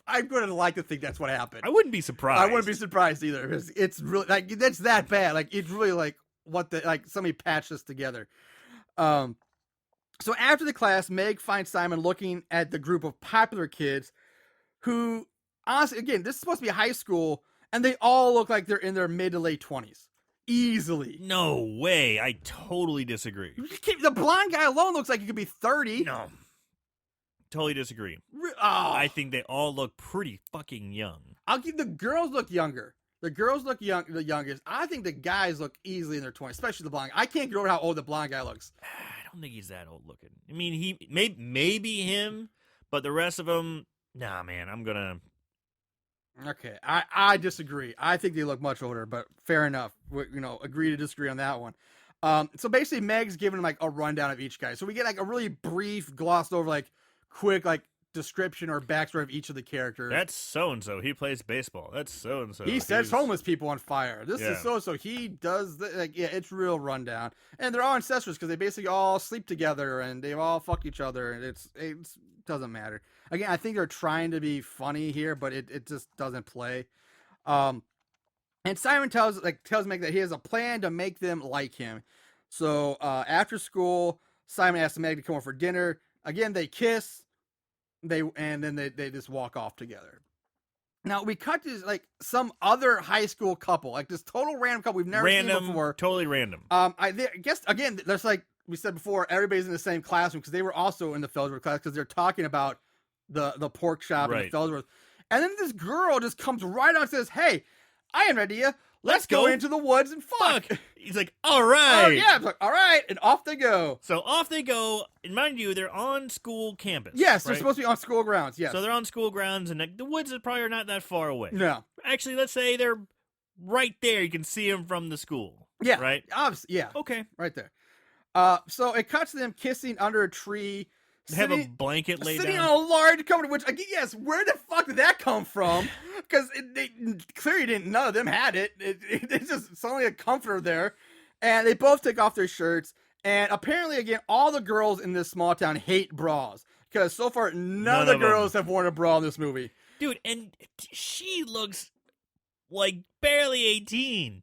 I'm going to like to think that's what happened. I wouldn't be surprised. I wouldn't be surprised either, because it's really, like, that's that bad. Like, it's really like somebody patched this together. So after the class, Meg finds Simon looking at the group of popular kids who, honestly, again, this is supposed to be high school, and they all look like they're in their mid to late 20s. Easily. No way. I totally disagree. The blonde guy alone looks like he could be 30. No. Totally disagree. Oh. I think they all look pretty fucking young. I'll give the girls look younger. The girls look the youngest. I think the guys look easily in their 20s, especially the blonde guy. I can't get over how old the blonde guy looks. I don't think he's that old looking. I mean, he maybe him, but the rest of them, nah, man. I'm gonna. Okay, I disagree. I think they look much older, but fair enough. Agree to disagree on that one. So basically, Meg's giving him like a rundown of each guy. So we get like a really brief, glossed over, like quick, like description or backstory of each of the characters. That's so and so. He plays baseball. That's so and so. He sets homeless people on fire. This Yeah. is so. He does it's real rundown, and they're all ancestors because they basically all sleep together and they all fuck each other, and it doesn't matter. Again, I think they're trying to be funny here, but it just doesn't play. And Simon tells Meg that he has a plan to make them like him. So after school, Simon asks Meg to come over for dinner. Again, they kiss. They just walk off together. Now we cut to like some other high school couple, like this total random couple we've never seen before. Totally random. I guess again, there's like we said before, everybody's in the same classroom because they were also in the Fellsworth class because they're talking about the pork shop and the Right. Fellsworth. And then this girl just comes right out and says, "Hey, I have an idea. Let's go into the woods and fuck." He's like, all right. Oh yeah, it's like, all right, and off they go. So off they go. And mind you, they're on school campus. Yes, they're right? supposed to be on school grounds. Yes. So they're on school grounds, and the woods is probably not that far away. No. Actually, let's say they're right there. You can see them from the school. Yeah. Right? Obviously, yeah. Okay. Right there. So it cuts to them kissing under a tree. They have a blanket laid Sitting down. on a large company, which, again, yes, where the fuck did that come from? Because they clearly didn't, none of them had it. It's just suddenly a comforter there. And they both take off their shirts. And apparently, again, all the girls in this small town hate bras. Because so far, none of the girls have worn a bra in this movie. Dude, and she looks like barely 18.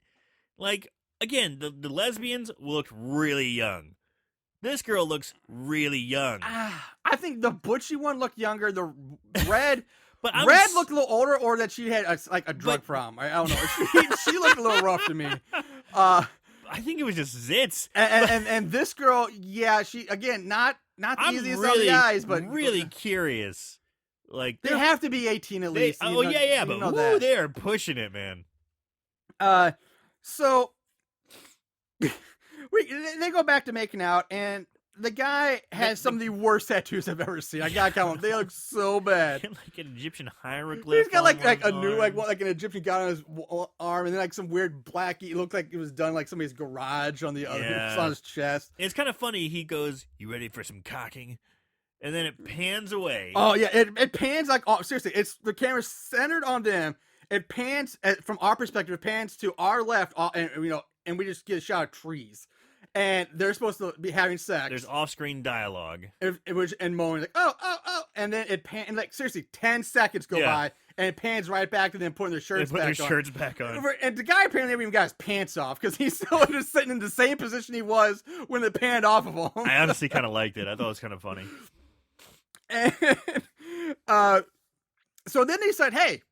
Like, again, the lesbians looked really young. This girl looks really young. I think the butchy one looked younger. The red... But Red looked a little older, or that she had a drug problem. I don't know. She looked a little rough to me. I think it was just zits. And this girl, yeah, she again not the I'm easiest really, on the eyes, but really curious. Like they have to be 18 at least. but that. they're pushing it, man. So they go back to making out, and the guy has some of the worst tattoos I've ever seen. I gotta count them. They look so bad. Like an Egyptian hieroglyph. He's got like a on new arm. like an Egyptian god on his arm, and then like some weird black. It looked like it was done like somebody's garage on the other on his chest. It's kind of funny. He goes, "You ready for some cocking?" And then it pans away. Oh yeah, it pans like seriously. It's the camera's centered on them. It pans from our perspective. It pans to our left, and we just get a shot of trees. And they're supposed to be having sex. There's off-screen dialogue. And moaning like, oh, and then it pans, like seriously, 10 seconds go by, and it pans right back to them putting their shirts back on. Shirts back on. And the guy apparently never even got his pants off because he's still just sitting in the same position he was when they panned off of him. I honestly kind of liked it. I thought it was kind of funny. And so then they said, "Hey,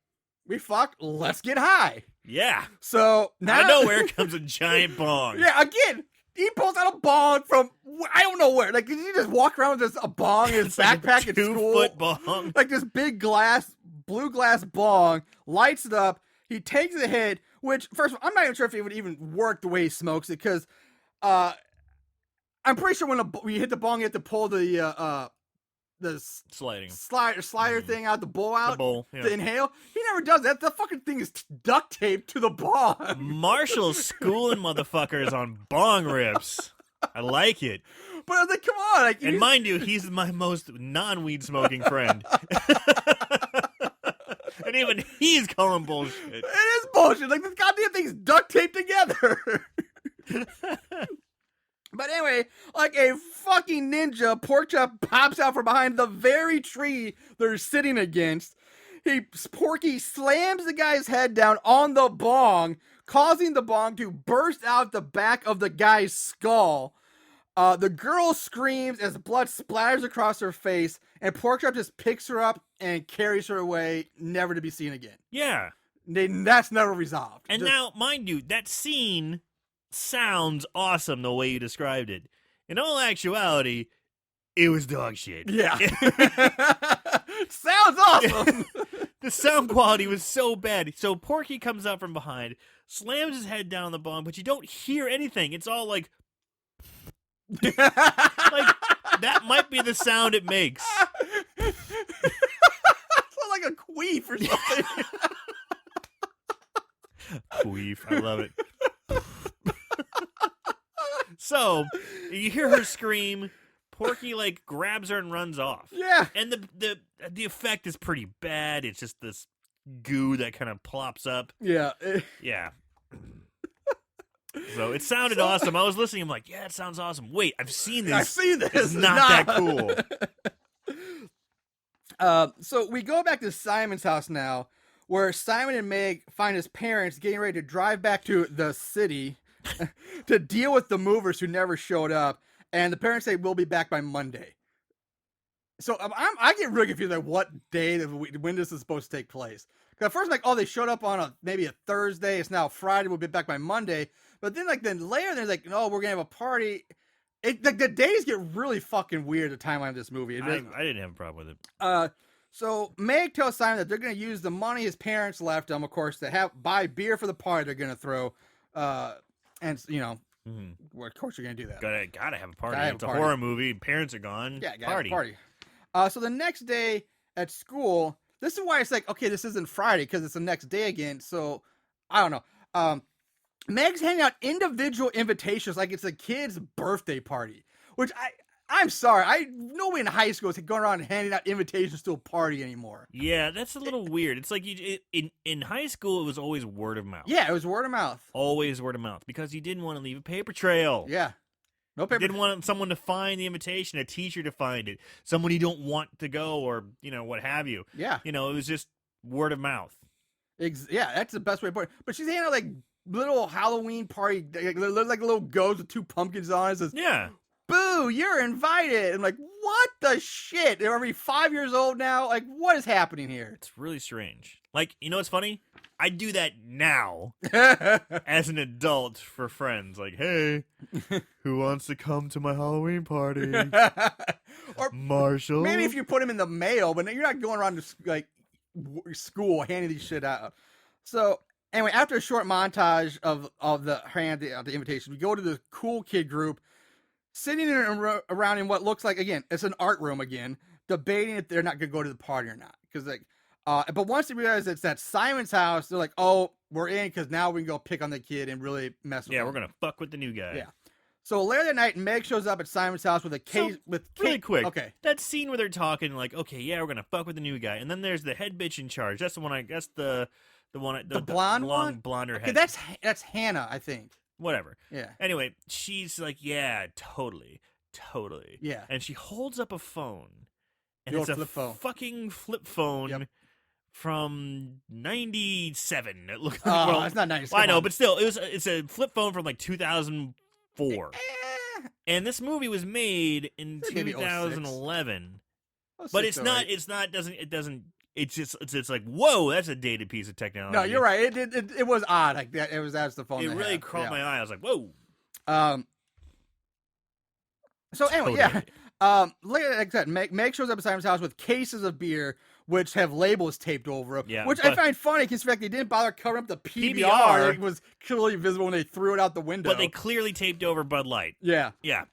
we fucked. Let's get high." Yeah. So now Out of nowhere comes a giant bong. Yeah, again. He pulls out a bong from I don't know where. Like, did he just walk around with a bong in his backpack like at school? 2-foot bong. Like this big blue glass bong, lights it up. He takes a hit, which, first of all, I'm not even sure if it would even work the way he smokes it, because I'm pretty sure when you hit the bong, you have to pull the slider thing out, the bowl out, to inhale. He never does that. The fucking thing is duct taped to the bong. Marshall's schooling motherfuckers on bong rips. I like it. But I was like, come on. Like, and mind you, he's my most non-weed smoking friend. And even he's calling bullshit. It is bullshit. Like, this goddamn thing's duct taped together. But anyway, like a fucking ninja, Porkchop pops out from behind the very tree they're sitting against. Porky slams the guy's head down on the bong, causing the bong to burst out the back of the guy's skull. The girl screams as blood splatters across her face, and Porkchop just picks her up and carries her away, never to be seen again. Yeah. That's never resolved. And now, mind you, that scene sounds awesome the way you described it. In all actuality, it was dog shit. Yeah. Sounds awesome. The sound quality was so bad. So Porky comes out from behind, slams his head down on the bong, but you don't hear anything. It's all like that might be the sound it makes. It's like a queef or something. Queef. I love it. So you hear her scream. Porky like grabs her and runs off. Yeah. And the effect is pretty bad. It's just this goo that kind of plops up. Yeah. Yeah. So it sounded awesome. I was listening. I'm like, yeah, it sounds awesome. Wait, I've seen this. I've seen this. It's not that cool. So we go back to Simon's house now, where Simon and Meg find his parents getting ready to drive back to the city to deal with the movers who never showed up. And the parents say, we'll be back by Monday. So I get really confused like what day, when this is supposed to take place. Because at first I'm like, oh, they showed up on maybe a Thursday. It's now Friday. We'll be back by Monday. But then later they're like, no, we're going to have a party. The days get really fucking weird, the timeline of this movie. I didn't have a problem with it. So Meg tells Simon that they're going to use the money his parents left them, of course, to buy beer for the party they're going to throw. And, you know, of course you're going to do that. Gotta have a party. It's a horror movie. Parents are gone. Yeah, party. So the next day at school, this is why it's like, okay, this isn't Friday because it's the next day again. So I don't know. Meg's handing out individual invitations like it's a kid's birthday party, which I'm sorry. Nobody in high school is going around handing out invitations to a party anymore. Yeah, that's a little weird. It's like in high school, it was always word of mouth. Yeah, it was word of mouth. Always word of mouth because you didn't want to leave a paper trail. Yeah. No paper. You didn't want someone to find the invitation, a teacher to find it, someone you don't want to go or, what have you. Yeah. It was just word of mouth. Yeah, that's the best way to put it. But she's handing out like little Halloween party, like little ghost with two pumpkins on it. Says, yeah. Boo, you're invited. I'm like, what the shit? Are we 5 years old now? Like, what is happening here? It's really strange. Like, what's funny? I do that now as an adult for friends. Like, hey, who wants to come to my Halloween party? Or Marshall. Maybe if you put him in the mail, but you're not going around to school handing these shit out. So anyway, after a short montage of the invitation, we go to the cool kid group sitting around in what looks like, again, it's an art room again, debating if they're not going to go to the party or not. Because but once they realize it's at Simon's house, they're like, oh, we're in because now we can go pick on the kid and really mess with him. Yeah, we're going to fuck with the new guy. Yeah. So later that night, Meg shows up at Simon's house with a case. Really quick. Okay. That scene where they're talking like, okay, yeah, we're going to fuck with the new guy. And then there's the head bitch in charge. That's the one, I guess the blonde long one? blonder head. Okay, that's Hannah, I think. Whatever. Yeah. Anyway, she's like, yeah, totally. Yeah. And she holds up a phone. And The it's old a flip phone. fucking flip phone. Yep. From 97. It looked Oh, it's not 97. I know, but still, it's a flip phone from like 2004. And this movie was made in Maybe 2011. 06, But it's not. It's just like, whoa, that's a dated piece of technology. No, you're right. It was odd. Like that. That's the phone. It really caught my eye. I was like, whoa. So anyway, Totally. yeah. Like I said, Meg shows up at Simon's house with cases of beer, which have labels taped over them, Yeah, which I find funny because they didn't bother covering up the PBR. It was clearly visible when they threw it out the window. But they clearly taped over Bud Light. Yeah. Yeah.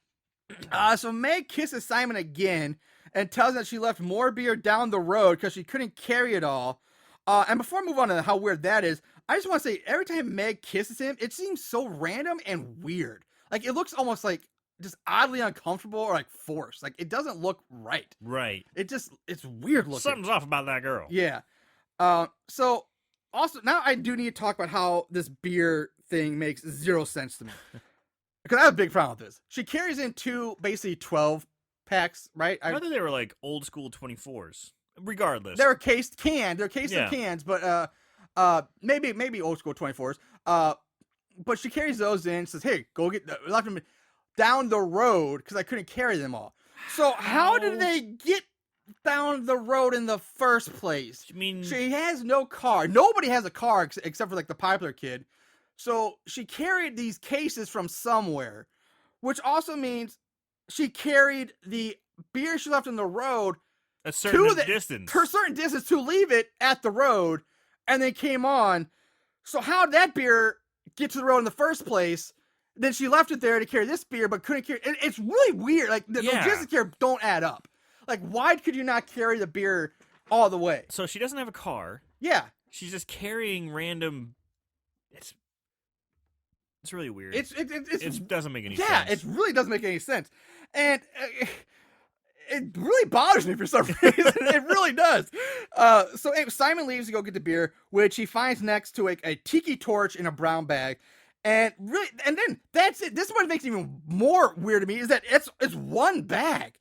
So Meg kisses Simon again and tells him that she left more beer down the road because she couldn't carry it all. And before I move on to how weird that is, I just want to say every time Meg kisses him, it seems so random and weird. Like, it looks almost like just oddly uncomfortable or like forced. Like, it doesn't look right. Right. It's weird looking. Something's off about that girl. Yeah. So also now I do need to talk about how this beer thing makes zero sense to me. Because I have a big problem with this. She carries in two basically 12 packs, right? I thought they were like old school 24s. Regardless. They're cased canned. They're cased Yeah. in cans, but maybe old school 24s. But she carries those in, says, "Hey, go get left them down the road because I couldn't carry them all." So how did they get down the road in the first place? I mean, She has no car. Nobody has a car except for like the popular kid. So she carried these cases from somewhere, which also means she carried the beer she left on the road a certain distance. her certain distance to leave it at the road, and then came on. So how did that beer get to the road in the first place? Then she left it there to carry this beer, but couldn't carry. It's really weird. Like the logistics here don't add up. Like, why could you not carry the beer all the way? So she doesn't have a car. Yeah, She's just carrying random. It's really weird. It doesn't make any sense. Yeah, it really doesn't make any sense, and it really bothers me for some reason. It really does. So Simon leaves to go get the beer, which he finds next to a tiki torch in a brown bag, and then that's it. This is what makes it even more weird to me is that it's one bag,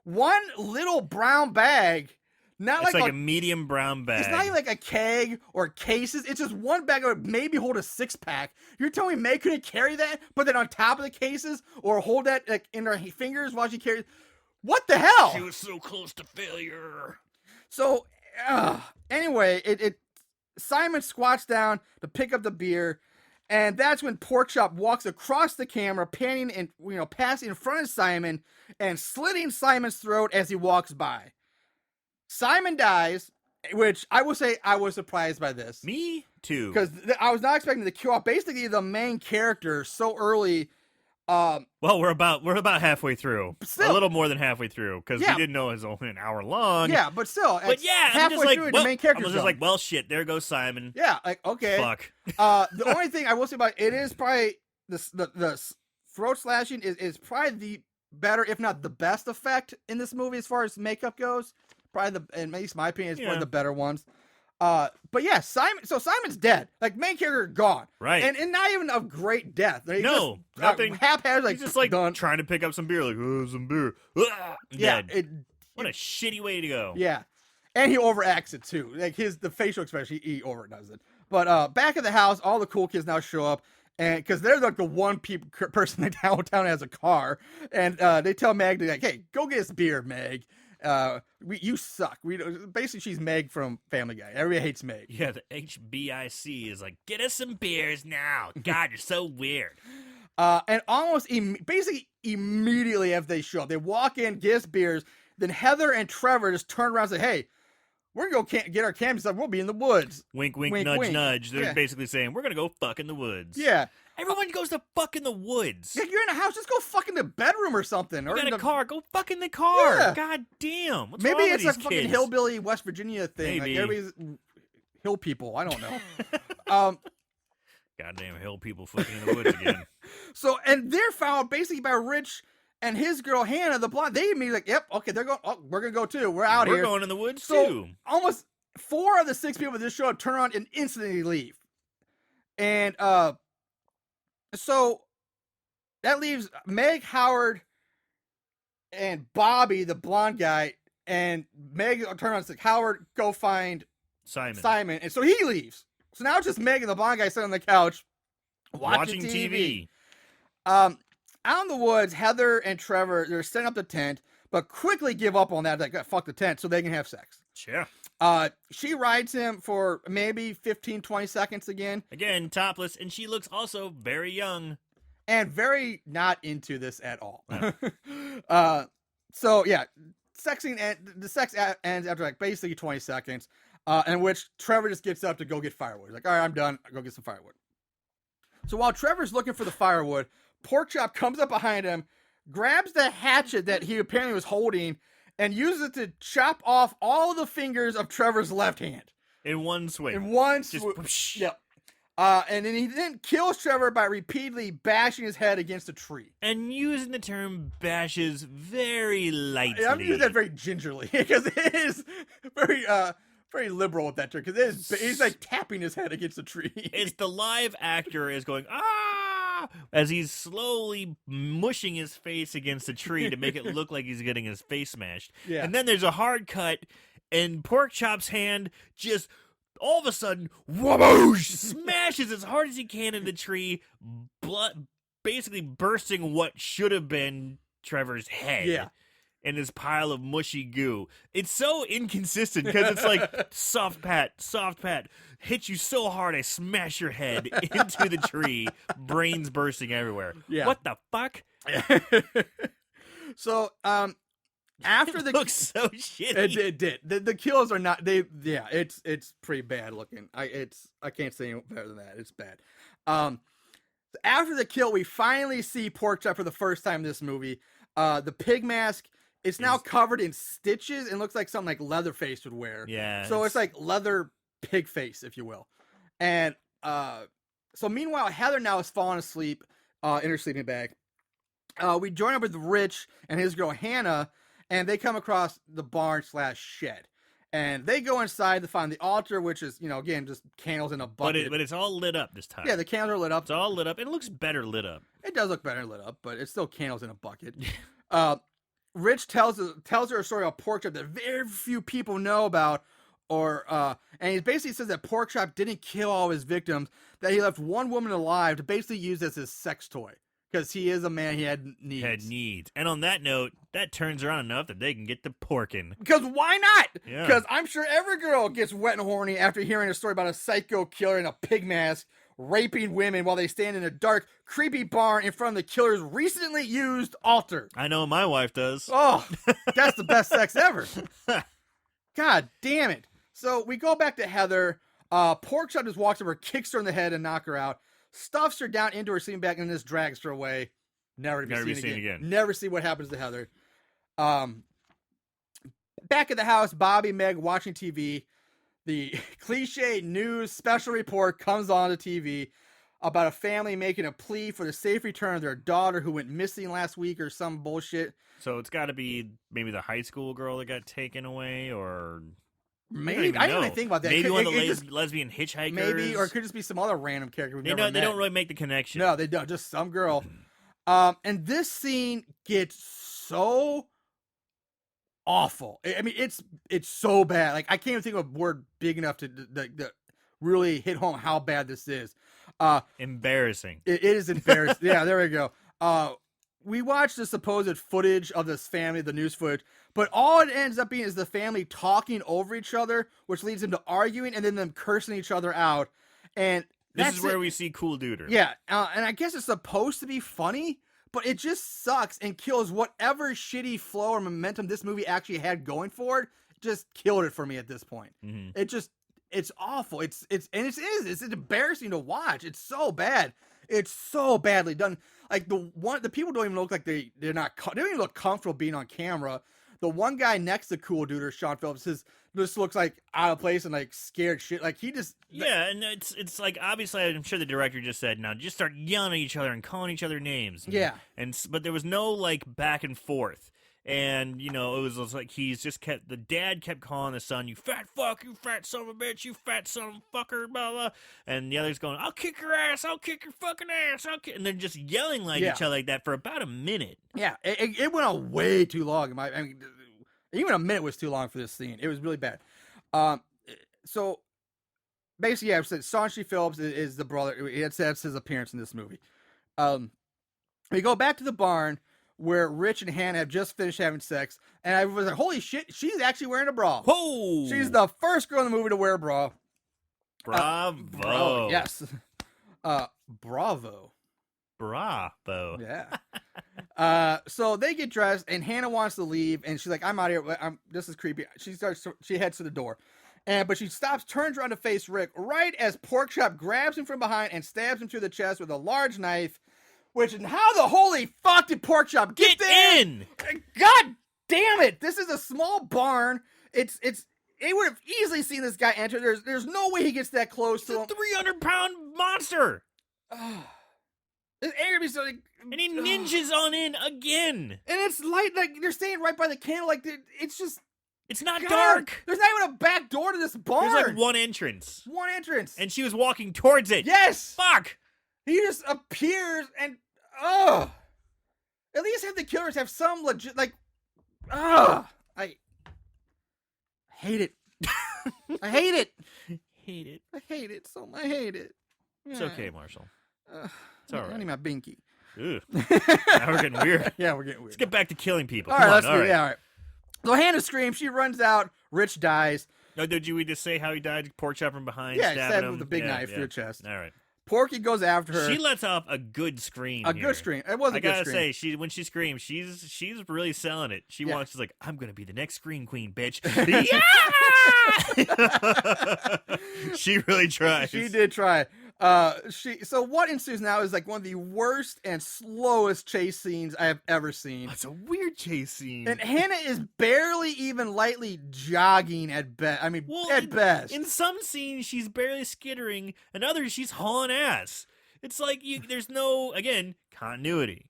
one little brown bag. Not it's like a medium brown bag. It's not even like a keg or cases. It's just one bag that would maybe hold a 6-pack. You're telling me May couldn't carry that, put that on top of the cases, or hold that like in her fingers while she carries? What the hell? She was so close to failure. So anyway, Simon squats down to pick up the beer, and that's when Porkchop walks across the camera, panning and passing in front of Simon and slitting Simon's throat as he walks by. Simon dies, which I will say I was surprised by this. Me too. Because I was not expecting to kill off basically the main character so early. Well, we're about halfway through. Still, a little more than halfway through, because we didn't know it was only an hour long. Yeah, but still. But yeah, halfway through, the main character. I was just like, well, shit, there goes Simon. Yeah, like, okay. Fuck. The only thing I will say about it is probably the throat slashing is probably the better, if not the best effect in this movie as far as makeup goes. Probably in at least my opinion, it's one of the better ones. But yeah, Simon's dead. Like, main character gone. Right. And not even a great death. No, nothing. Haphazard, like, he's just like done. trying to pick up some beer, like, oh, some beer. Yeah. Dead. What a shitty way to go. Yeah. And he overacts it too. Like the facial expression, he overdoes it. But back at the house, all the cool kids now show up, and because they're like the one person in downtown has a car, and they tell Meg, like, "Hey, go get us beer, Meg. You suck." Basically, she's Meg from Family Guy. Everybody hates Meg. Yeah, the HBIC is like, get us some beers now. God, you're so weird. And almost basically immediately after they show up, they walk in, get us beers. Then Heather and Trevor just turn around and say, "Hey, we're going to go get our camping stuff. We'll be in the woods." Wink, wink, nudge, nudge. They're basically saying, we're going to go fuck in the woods. Yeah. Everyone goes to fuck in the woods. If you're in a house, just go fuck in the bedroom or something. You got a car, go fuck in the car. Yeah. God damn. What's Maybe wrong it's with a these fucking kids? hillbilly West Virginia thing. Maybe. Like, everybody's hill people. I don't know. Goddamn hill people fucking in the woods again. So, and they're found basically by Rich and his girl Hannah, the blonde. They immediately like, "Yep, okay, they're going. Oh, we're gonna go too. We're out here. We're going in the woods So too." almost 4 of the 6 people that just show up turn around and instantly leave. And so that leaves Meg, Howard, and Bobby, the blonde guy, and Meg turn around and say, "Howard, go find Simon." And so he leaves. So now it's just Meg and the blonde guy sitting on the couch watching TV. Out in the woods, Heather and Trevor, they're setting up the tent, but quickly give up on that. Like, fuck the tent so they can have sex. Sure. She rides him for maybe 15, 20 seconds again. Again, topless, and she looks also very young. And very not into this at all. Yeah. So, yeah, the sex ends after like basically 20 seconds, in which Trevor just gets up to go get firewood. He's like, all right, I'm done. I'll go get some firewood. So while Trevor's looking for the firewood, Porkchop comes up behind him, grabs the hatchet that he apparently was holding, and uses it to chop off all the fingers of Trevor's left hand. In one swing. In one swoop. Yep. And then he then kills Trevor by repeatedly bashing his head against a tree. And using the term bashes very lightly. I'm using that very gingerly because it is very liberal with that term because he's like tapping his head against a tree. It's the live actor is going, ah, as he's slowly mushing his face against a tree to make it look like he's getting his face smashed. Yeah. And then there's a hard cut, and Porkchop's hand just all of a sudden whoosh, smashes as hard as he can in the tree, basically bursting what should have been Trevor's head. Yeah. In this pile of mushy goo. It's so inconsistent because it's like soft pat, hit you so hard I smash your head into the tree, brains bursting everywhere. Yeah. What the fuck? So, after the looks so shitty. it did. The kills are not it's pretty bad looking. I can't say any better than that. It's bad. After the kill, we finally see Porkchop for the first time in this movie. The pig mask. It's now covered in stitches and looks like something like Leatherface would wear. Yeah. So it's like leather pig face, if you will. And so meanwhile, Heather now is falling asleep in her sleeping bag. We join up with Rich and his girl Hannah, and they come across the barn/shed. And they go inside to find the altar, which is, again, just candles in a bucket. But it's all lit up this time. Yeah, the candles are lit up. It's all lit up. It looks better lit up. It does look better lit up, but it's still candles in a bucket. Rich tells her a story about Porkchop that very few people know about, and he basically says that Porkchop didn't kill all of his victims, that he left one woman alive to basically use as his sex toy. Because he is a man, he had needs. And on that note, that turns around enough that they can get to porking. Because why not? Yeah. Because I'm sure every girl gets wet and horny after hearing a story about a psycho killer in a pig mask raping women while they stand in a dark, creepy barn in front of the killer's recently used altar. I know my wife does. Oh, that's the best sex ever. God damn it. So we go back to Heather. Porkchop just walks over, kicks her in the head and knocks her out, stuffs her down into her sleeping bag, and just drags her away. Never to be seen again. Never see what happens to Heather. Back at the house, Bobby and Meg watching TV. The cliche news special report comes on the TV about a family making a plea for the safe return of their daughter who went missing last week or some bullshit. So it's got to be maybe the high school girl that got taken away, or maybe I didn't even think about that. Maybe one of the lesbian hitchhikers. Maybe, or it could just be some other random character we've never met. They don't really make the connection. No, they don't. Just some girl. And this scene gets so awful. I mean, it's so bad. Like, I can't even think of a word big enough to really hit home how bad this is. Embarrassing. It is embarrassing. Yeah, there we go. We watched the supposed footage of this family, the news footage, but all it ends up being is the family talking over each other, which leads them to arguing and then them cursing each other out. And this is where we see Cool Duder. Yeah, and I guess it's supposed to be funny, but it just sucks and kills whatever shitty flow or momentum this movie actually had going for it. Just killed it for me at this point. Mm-hmm. It's awful. It's embarrassing to watch. It's so bad. It's so badly done. Like the people don't even look like they don't even look comfortable being on camera. The one guy next to Cool Duder, Sean Phillips, just looks like out of place and like scared shit. Like he just and it's like obviously I'm sure the director just said now just start yelling at each other and calling each other names. But there was no like back and forth. And, it was like the dad kept calling the son, you fat fuck, you fat son of a bitch, you fat son of a fucker, blah, blah. And the other's going, I'll kick your ass, I'll kick your fucking ass, and they're just yelling like each other like that for about a minute. Yeah, it went on way too long. I mean, even a minute was too long for this scene. It was really bad. So, basically, I said Sean Phillips is the brother. That's his appearance in this movie. We go back to the barn, where Rich and Hannah have just finished having sex, and I was like, holy shit, she's actually wearing a bra. Whoa! She's the first girl in the movie to wear a bra. Bravo. Yes. Bravo. Bravo. Yeah. So they get dressed, and Hannah wants to leave, and she's like, "I'm out of here. This is creepy." She heads to the door, but she stops, turns around to face Rick, right as Porkchop grabs him from behind and stabs him through the chest with a large knife. Which, and how the holy fuck did Porkchop get there? in? God damn it! This is a small barn. It would have easily seen this guy enter. There's no way he gets that close to him. It's a 300-pound monster. It angered me so. And he ninjas on in again. And it's light, like they're staying right by the candle. Like it's just. It's not God, dark. There's not even a back door to this barn. There's like one entrance. One entrance. And she was walking towards it. Yes. Fuck. He just appears and at least have the killers have some legit I hate it. I hate it. Hate it. I hate it so I hate it. It's okay, Marshall. It's all right. I need my binky. Ugh. Now we're getting weird. Yeah, we're getting weird. Let's get back to killing people. All Come right, on, all right. Yeah, all right. So Hannah screams. She runs out. Rich dies. No, did we just say how he died? Porkchop from behind, Yeah, stabbing stabbed him with a big knife through the chest. All right. Porky goes after her. She lets off a good scream. A good scream. It was a I good gotta scream. say, when she screams, she's really selling it. She's like, I'm gonna be the next scream queen, bitch. Yeah! She really tries. She did try. So what ensues now is like one of the worst and slowest chase scenes I have ever seen. It's a weird chase scene. And Hannah is barely even lightly jogging at best. I mean, at best. In some scenes, she's barely skittering, and others, she's hauling ass. It's like there's no, again, continuity.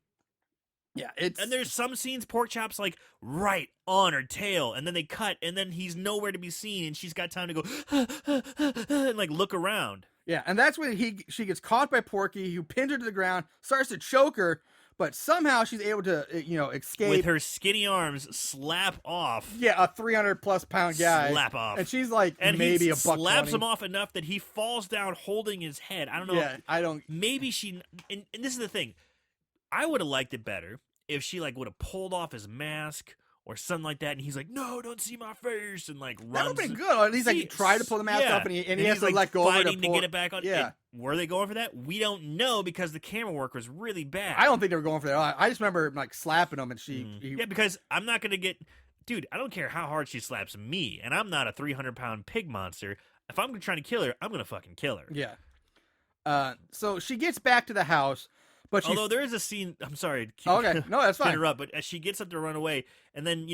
Yeah, and there's some scenes Porkchop's like right on her tail, and then they cut, and then he's nowhere to be seen, and she's got time to go and like look around. Yeah, and that's when she gets caught by Porky, who pins her to the ground, starts to choke her, but somehow she's able to escape with her skinny arms. Slap off. Yeah, a 300+ pound guy. Slap off, and she's like, and maybe he a buck. Slaps 20. him off enough that he falls down holding his head. I don't know. Yeah, I don't. Maybe she. And this is the thing. I would have liked it better if she like would have pulled off his mask or something like that, and he's like, "No, don't see my face," and like runs. That would have been good. Or at least like he tried to pull the mask up, and he has to like let go of it to get it back on. Yeah. And were they going for that? We don't know because the camera work was really bad. I don't think they were going for that. I just remember like slapping him, and yeah, because I'm not gonna get. Dude, I don't care how hard she slaps me, and I'm not a 300-pound pig monster. If I'm trying to kill her, I'm gonna fucking kill her. Yeah. So she gets back to the house, but although there is a scene. I'm sorry. Okay, no, that's fine. Interrupt, but as she gets up to run away, and then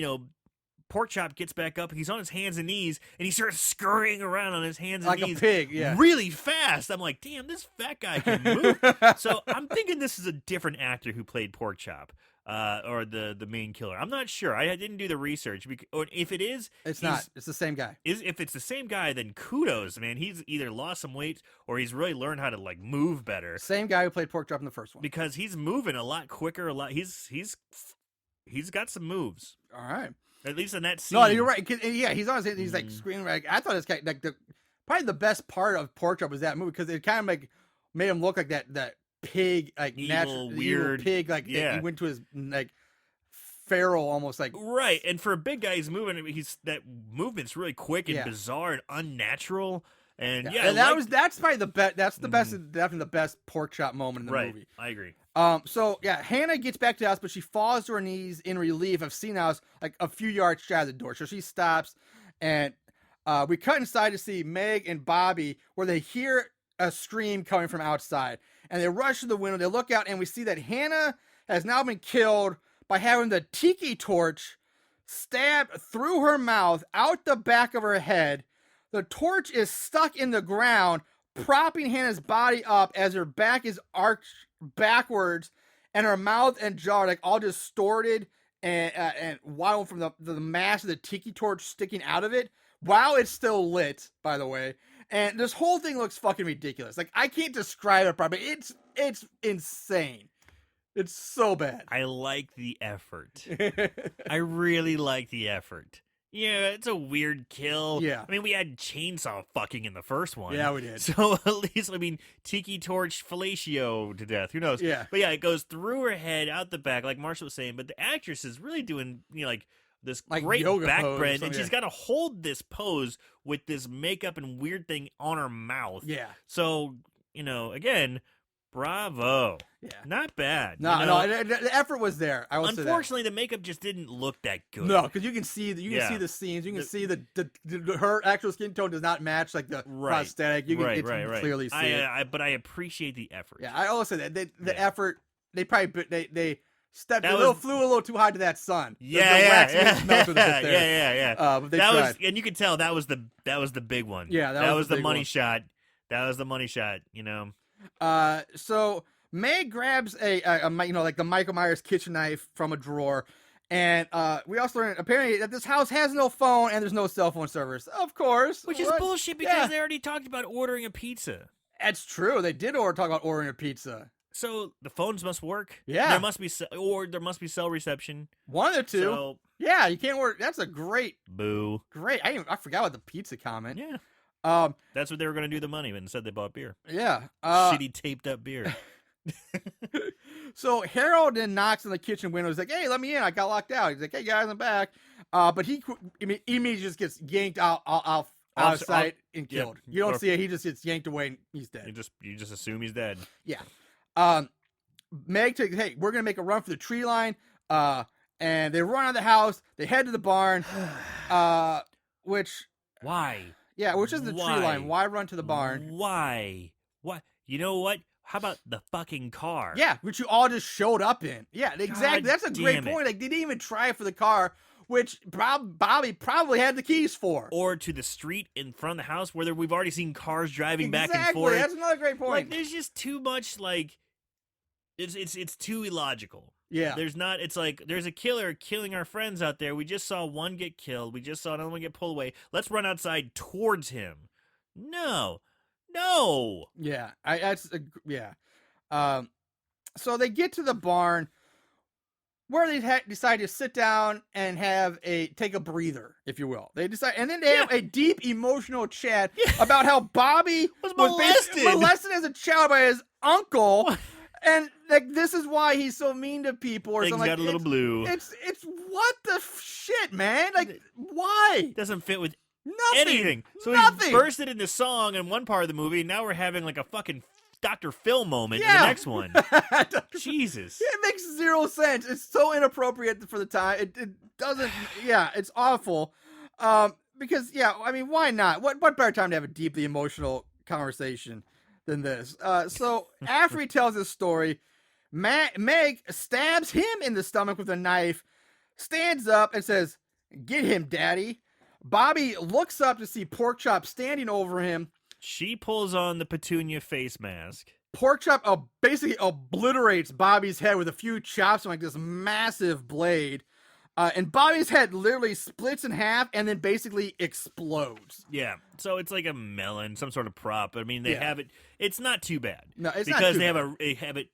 Porkchop gets back up. He's on his hands and knees, and he starts scurrying around on his hands and knees like a pig. Yeah, really fast. I'm like, damn, this fat guy can move. So I'm thinking this is a different actor who played Porkchop. Or the main killer. I'm not sure. I didn't do the research. Or if it is, it's not. It's the same guy. If it's the same guy, then kudos, man. He's either lost some weight or he's really learned how to like move better. Same guy who played Porkchop in the first one. Because he's moving a lot quicker. He's got some moves. All right. At least in that scene. No, you're right. Yeah, he's on. He's like screaming. Like I thought this guy like probably the best part of Porkchop was that movie because it kind of like made him look like that pig, like evil, natural weird pig, like he went to his like feral, almost like right. And for a big guy, he's moving. That movement's really quick and bizarre and unnatural. And and that's probably the best. That's the best, definitely the best Porkchop moment in the movie. I agree. So yeah, Hannah gets back to the house, but she falls to her knees in relief of seeing the house like a few yards shy of the door. So she stops, and we cut inside to see Meg and Bobby, where they hear a scream coming from outside, and they rush to the window. They look out, and we see that Hannah has now been killed by having the tiki torch stabbed through her mouth out the back of her head. The torch is stuck in the ground, propping Hannah's body up as her back is arched backwards, and her mouth and jaw are like all distorted and wild from the mass of the tiki torch sticking out of it while it's still lit, by the way. And this whole thing looks fucking ridiculous. Like I can't describe it properly. It's insane. It's so bad. I like the effort. I really like the effort. Yeah, it's a weird kill. Yeah. I mean, we had chainsaw fucking in the first one. Yeah, we did. So at least, I mean, tiki torch fellatio to death. Who knows? Yeah. But yeah, it goes through her head, out the back, like Marshall was saying. But the actress is really doing, like, this like great yoga back pose bend. And she's got to hold this pose with this makeup and weird thing on her mouth. Yeah. So, again, Bravo. Yeah. Not bad. No, you know? no, the effort was there. I will say that. Unfortunately, the makeup just didn't look that good. No, because you can see Yeah. see the scenes. You can see her actual skin tone does not match like the prosthetic. You can clearly see it. But I appreciate the effort. Yeah, I also say that the effort. They probably they stepped flew a little too high to that sun. Yeah. But they tried. And you could tell that was the big one. Yeah, that was the big money one. shot. That was the money shot. You know. So Meg grabs a like the Michael Myers kitchen knife from a drawer, and we also learned apparently that this house has no phone and there's no cell phone service. Of course, Which is bullshit because they already talked about ordering a pizza. That's true. They did talk about ordering a pizza. So the phones must work. Yeah, there must be cell reception. One of the two. So, yeah, you can't order. That's a great. Boo. Great. I forgot about the pizza comment. Yeah. That's what they were going to do the money, but instead they bought beer. Yeah. Shitty taped up beer. So Harold then knocks on the kitchen window. He's like, "Hey, let me in. I got locked out." He's like, "Hey guys, I'm back." But he immediately just gets yanked out of sight and killed. Yeah. You don't see it. He just gets yanked away and he's dead. You just assume he's dead. Yeah. Meg takes, "Hey, we're gonna make a run for the tree line." And they run out of the house. They head to the barn. Which why? Yeah, which is the tree line. Why run to the barn? Why? You know what? How about the fucking car? Yeah, which you all just showed up in. Yeah, exactly. That's a great point. Like, they didn't even try for the car, which Bobby probably had the keys for. Or to the street in front of the house where we've already seen cars driving back and Exactly. forth. That's another great point. Like, there's just too much, like, it's too illogical. Yeah. It's like, there's a killer killing our friends out there. We just saw one get killed. We just saw another one get pulled away. Let's run outside towards him. No. Yeah, yeah. So they get to the barn where they decide to sit down and take a breather, if you will. They decide, and then they have a deep emotional chat about how Bobby was molested as a child by his uncle, and like this is why he's so mean to people or Things something. got a little blue. It's what the shit, man? Like why? Doesn't fit with nothing. Anything. So he bursted into song in one part of the movie, and now we're having like a fucking Dr. Phil moment in the next one. Jesus. It makes zero sense. It's so inappropriate for the time. It doesn't, it's awful. Because, I mean, why not? What better time to have a deeply emotional conversation than this? So after he tells his story, Meg stabs him in the stomach with a knife, stands up and says, "Get him, Daddy." Bobby looks up to see Porkchop standing over him. She pulls on the Petunia face mask. Porkchop basically obliterates Bobby's head with a few chops and like this massive blade. And Bobby's head literally splits in half and then basically explodes. Yeah, so it's like a melon, some sort of prop. I mean, they have it. It's not too bad. No, it's because not too they have it.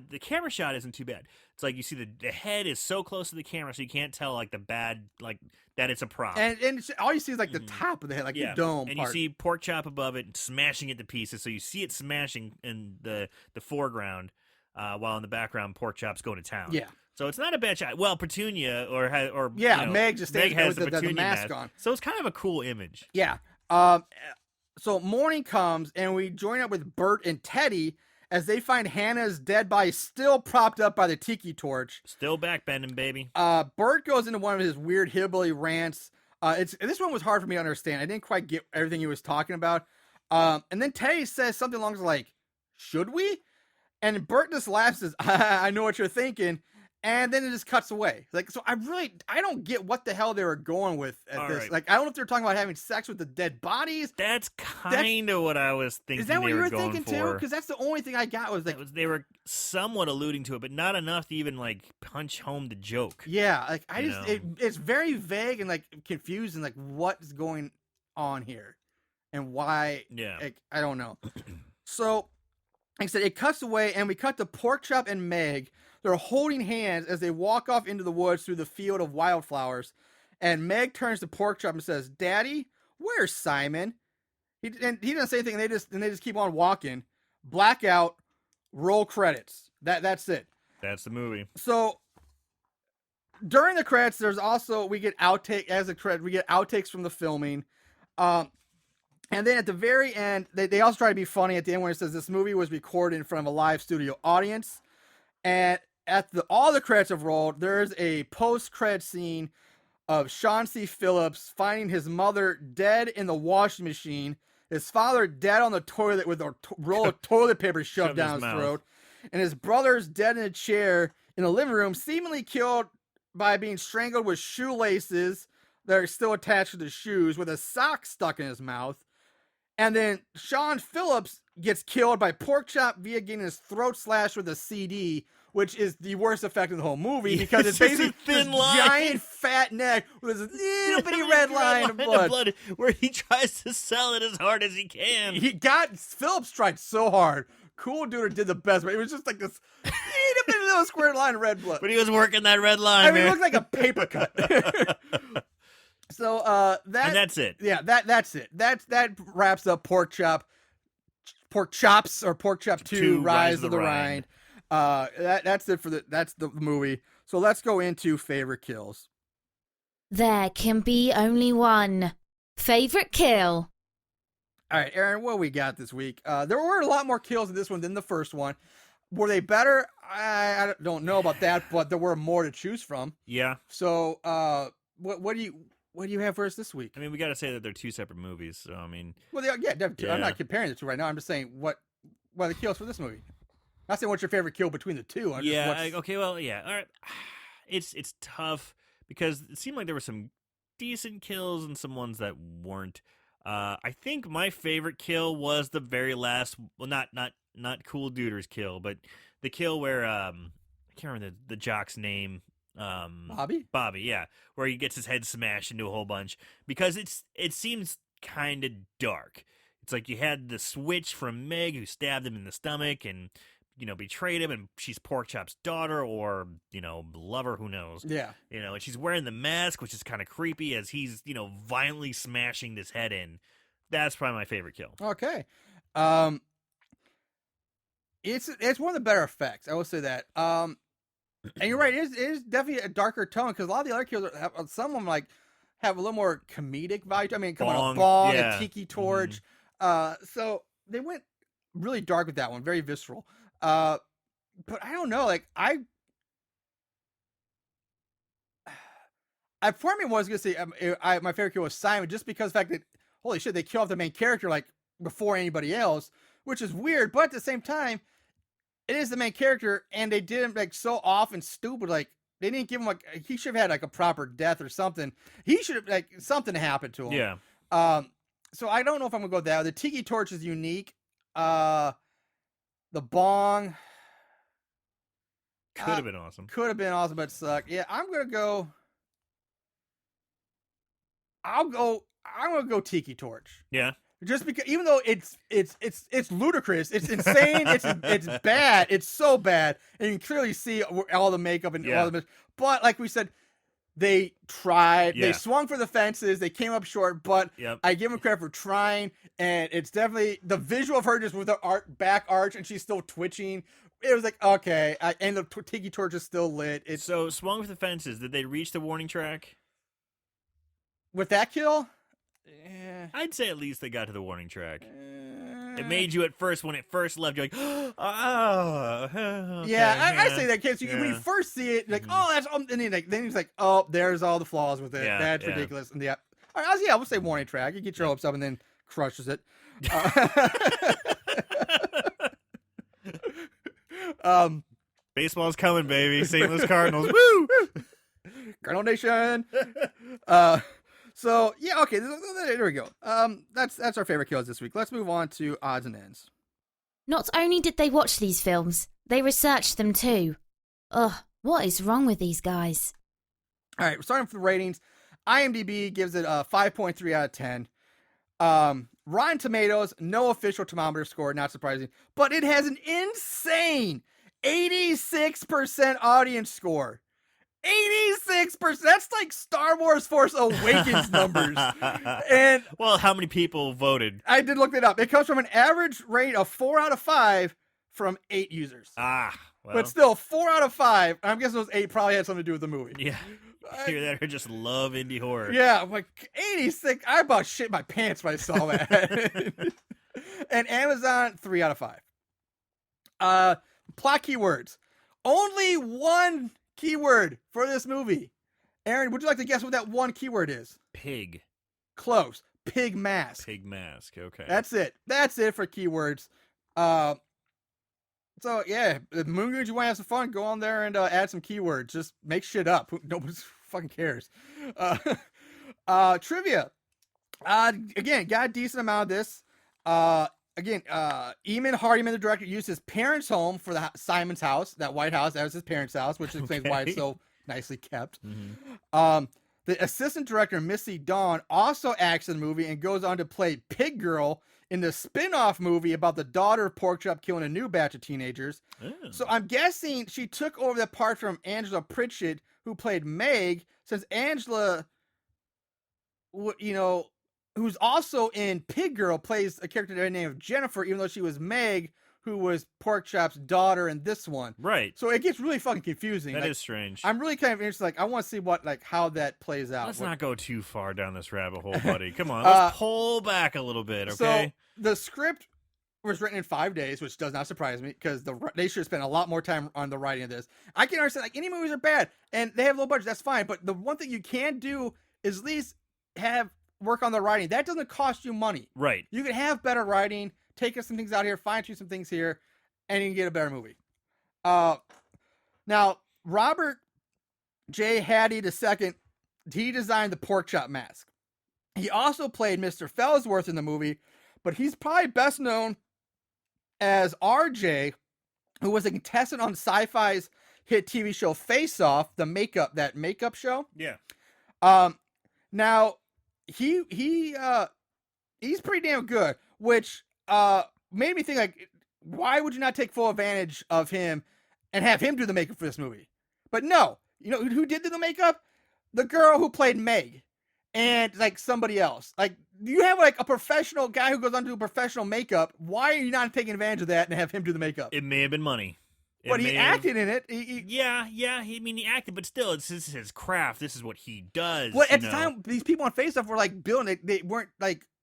The camera shot isn't too bad. It's like you see the head is so close to the camera, so you can't tell like the bad that it's a prop. And all you see is like the top of the head, like the dome. And part. you see Porkchop above it, smashing it to pieces. So you see it smashing in the foreground, while in the background Porkchop's going to town. Yeah. So it's not a bad shot. Well, Petunia Meg just Meg has with the mask on. So it's kind of a cool image. Yeah. So morning comes and we join up with Bert and Teddy as they find Hannah's dead body still propped up by the tiki torch. Still backbending, baby. Bert goes into one of his weird hillbilly rants. This one was hard for me to understand. I didn't quite get everything he was talking about. And then Teddy says something along the lines like, "Should we?" And Bert just laughs and says, "I know what you're thinking." And then it just cuts away. Like, so I don't get what the hell they were going with at this. Right. Like, I don't know if they're talking about having sex with the dead bodies. That's kind of what I was thinking. Is that what you were thinking too? Because that's the only thing I got was like they were somewhat alluding to it, but not enough to even like punch home the joke. Yeah, like it's very vague and like confusing. Like, what is going on here, and why? Yeah, like, I don't know. So, like I said, it cuts away, and we cut to Porkchop and Meg. They're holding hands as they walk off into the woods through the field of wildflowers. And Meg turns to Porkchop and says, "Daddy, where's Simon?" He doesn't say anything. And they just keep on walking. Blackout. Roll credits. That's it. That's the movie. So during the credits, there's also we get outtakes from the filming. And And then at the very end, they also try to be funny at the end where it says this movie was recorded in front of a live studio audience. And at all the credits have rolled, there's a post-credit scene of Sean C. Phillips finding his mother dead in the washing machine, his father dead on the toilet with a roll of toilet paper shoved down his throat, and his brother's dead in a chair in the living room, seemingly killed by being strangled with shoelaces that are still attached to the shoes, with a sock stuck in his mouth. And then Sean Phillips gets killed by Porkchop via getting his throat slashed with a CD, which is the worst effect of the whole movie because it's basically this giant fat neck with this little bitty red line of blood, where he tries to sell it as hard as he can. Phillips tried so hard. Cool Dude did the best, but it was just like this little square line of red blood. But he was working that red line. I mean, it looked like a paper cut. So that's it. Yeah, that's it. That wraps up Porkchops or Porkchop 2 Rise of the Rind. That's it for that's the movie. So let's go into favorite kills. There can be only one. Favorite kill. All right, Aaron, what we got this week? There were a lot more kills in this one than the first one. Were they better? I don't know about that, but there were more to choose from. Yeah. So, what do you have for us this week? I mean, we got to say that they're two separate movies. So I mean, well, I'm not comparing the two right now. I'm just saying what are the kills for this movie. I'm not saying what's your favorite kill between the two. Okay, well, yeah. All right, it's tough because it seemed like there were some decent kills and some ones that weren't. I think my favorite kill was the very last. Well, not Cool Duder's kill, but the kill where I can't remember the jock's name. Bobby, yeah, where he gets his head smashed into a whole bunch because it seems kind of dark. It's like you had the switch from Meg who stabbed him in the stomach and betrayed him, and she's Porkchop's daughter or lover, who knows. Yeah, and she's wearing the mask, which is kind of creepy as he's violently smashing this head in. That's probably my favorite kill. Okay, it's one of the better effects, I will say that. And you're right, it is definitely a darker tone because a lot of the other kills, some of them have a little more comedic value. I mean, come on, a bong, a tiki torch. Mm-hmm. So they went really dark with that one, very visceral. But I don't know, part of me was gonna say my favorite kill was Simon, just because of the fact that holy shit, they kill off the main character before anybody else, which is weird. But at the same time, it is the main character, and they did him so off and stupid. They didn't give him he should have had a proper death or something. He should have something happened to him. Yeah. So I don't know if I'm gonna go that way. The tiki torch is unique. The bong could have been awesome. Could have been awesome, but sucked. Yeah, I'm gonna go. I'm gonna go tiki torch. Yeah. Just because, even though it's ludicrous, it's insane, it's bad, it's so bad, and you can clearly see all the makeup and all the. But like we said, they tried, they swung for the fences, they came up short. But I give them credit for trying, and it's definitely the visual of her just with her back arch and she's still twitching. It was okay, and the tiki torch is still lit. So swung for the fences. Did they reach the warning track with that kill? I'd say at least they got to the warning track. It made you at first, when it first left, you're like, oh. Okay, yeah, I say that because when you first see it, oh, that's, and then he's like, oh, there's all the flaws with it. That's ridiculous. And all right, we'll say warning track. You get your hopes up and then crushes it. Baseball's coming, baby. St. Louis Cardinals. Woo! Cardinal Nation. So yeah, okay, there we go. That's our favorite kills this week. Let's move on to odds and ends. Not only did they watch these films, they researched them too. Ugh, what is wrong with these guys? All right, starting from the ratings, IMDb gives it a 5.3 out of 10. Rotten Tomatoes, no official thermometer score, not surprising, but it has an insane 86% audience score. 86%. That's like Star Wars Force Awakens numbers. And well, how many people voted? I did look it up. It comes from an average rate of 4 out of 5 from 8 users. Well. But still, 4 out of 5. I'm guessing those 8 probably had something to do with the movie. Hear that or just love indie horror. Yeah, I'm like 86. I about shit my pants when I saw that. And Amazon 3 out of 5. Plot keywords. Only one keyword for this movie. Aaron, would you like to guess what that one keyword is? Pig. Close. Pig mask. Pig mask. Okay. That's it. That's it for keywords. So yeah, if Moon you want to have some fun, go on there and add some keywords. Just make shit up. Nobody fucking cares. Trivia. Again, got a decent amount of this. Eamon Hardiman, the director, used his parents' home for the Simon's house, that White House. That was his parents' house, which explains why it's so nicely kept. Mm-hmm. The assistant director, Missy Dawn, also acts in the movie and goes on to play Pig Girl in the spin-off movie about the daughter of Porkchop killing a new batch of teenagers. Oh. So I'm guessing she took over that part from Angela Pritchett, who played Meg, since Angela, who's also in Pig Girl, plays a character by the name of Jennifer, even though she was Meg, who was Porkchop's daughter in this one. Right. So it gets really fucking confusing. That is strange. I'm really kind of interested. I want to see how that plays out. Let's not go too far down this rabbit hole, buddy. Come on, let's pull back a little bit, okay? So the script was written in 5 days, which does not surprise me because they should have spent a lot more time on the writing of this. I can understand any movies are bad and they have low budget. That's fine, but the one thing you can do is at least work on the writing. That doesn't cost you money. Right. You can have better writing. Take some things out here, fine tune some things here, and you can get a better movie. Now, Robert J. Hattie II, he designed the Porkchop mask. He also played Mr. Fellsworth in the movie, but he's probably best known as RJ, who was a contestant on Sci-Fi's hit TV show Face Off, that makeup show. Yeah. Now, he's pretty damn good, which made me think, why would you not take full advantage of him and have him do the makeup for this movie? But no, you know who did the makeup? The girl who played Meg and somebody else. You have a professional guy who goes on to do professional makeup. Why are you not taking advantage of that and have him do the makeup? It may have been money. But he acted in it. Yeah. He acted, but still, this is his craft. This is what he does. Well, at the time, these people on Face Off were building it. They weren't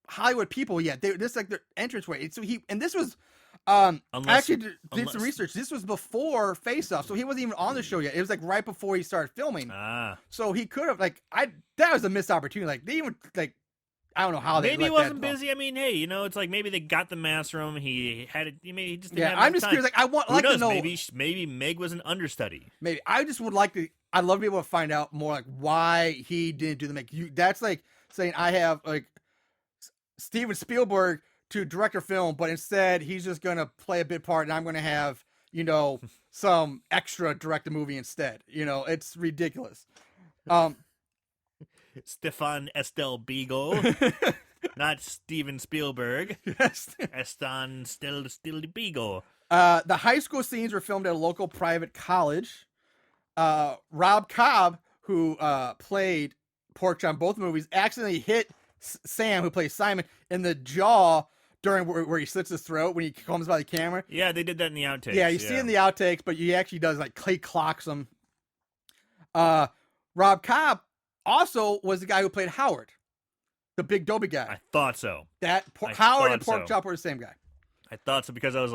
Hollywood people yet. This is their entranceway. So this was I actually did some research. This was before Face Off, so he wasn't even on the show yet. It was right before he started filming. So he could have that was a missed opportunity. They even I don't know how maybe they he wasn't busy. I mean, hey, it's maybe they got the mask from him. He had it. Maybe he just didn't have I'm just time. curious. I want to know. Maybe Meg was an understudy. Maybe I just would like to. I'd love to be able to find out more why he didn't do the make. That's saying I have Steven Spielberg to direct a film, but instead he's just gonna play a bit part, and I'm gonna have some extra direct a movie instead. It's ridiculous. Stefan Estel Beagle, not Steven Spielberg. Yes. Estan still Beagle. The high school scenes were filmed at a local private college. Rob Cobb, who played Porkchop in both movies, accidentally hit Sam, who plays Simon, in the jaw during where he slits his throat when he comes by the camera. Yeah, they did that in the outtakes. Yeah, you see in the outtakes, but he actually does Clay clocks him. Rob Cobb also was the guy who played Howard, the big dopey guy. I thought so. Howard and Porkchop were the same guy. I thought so because I was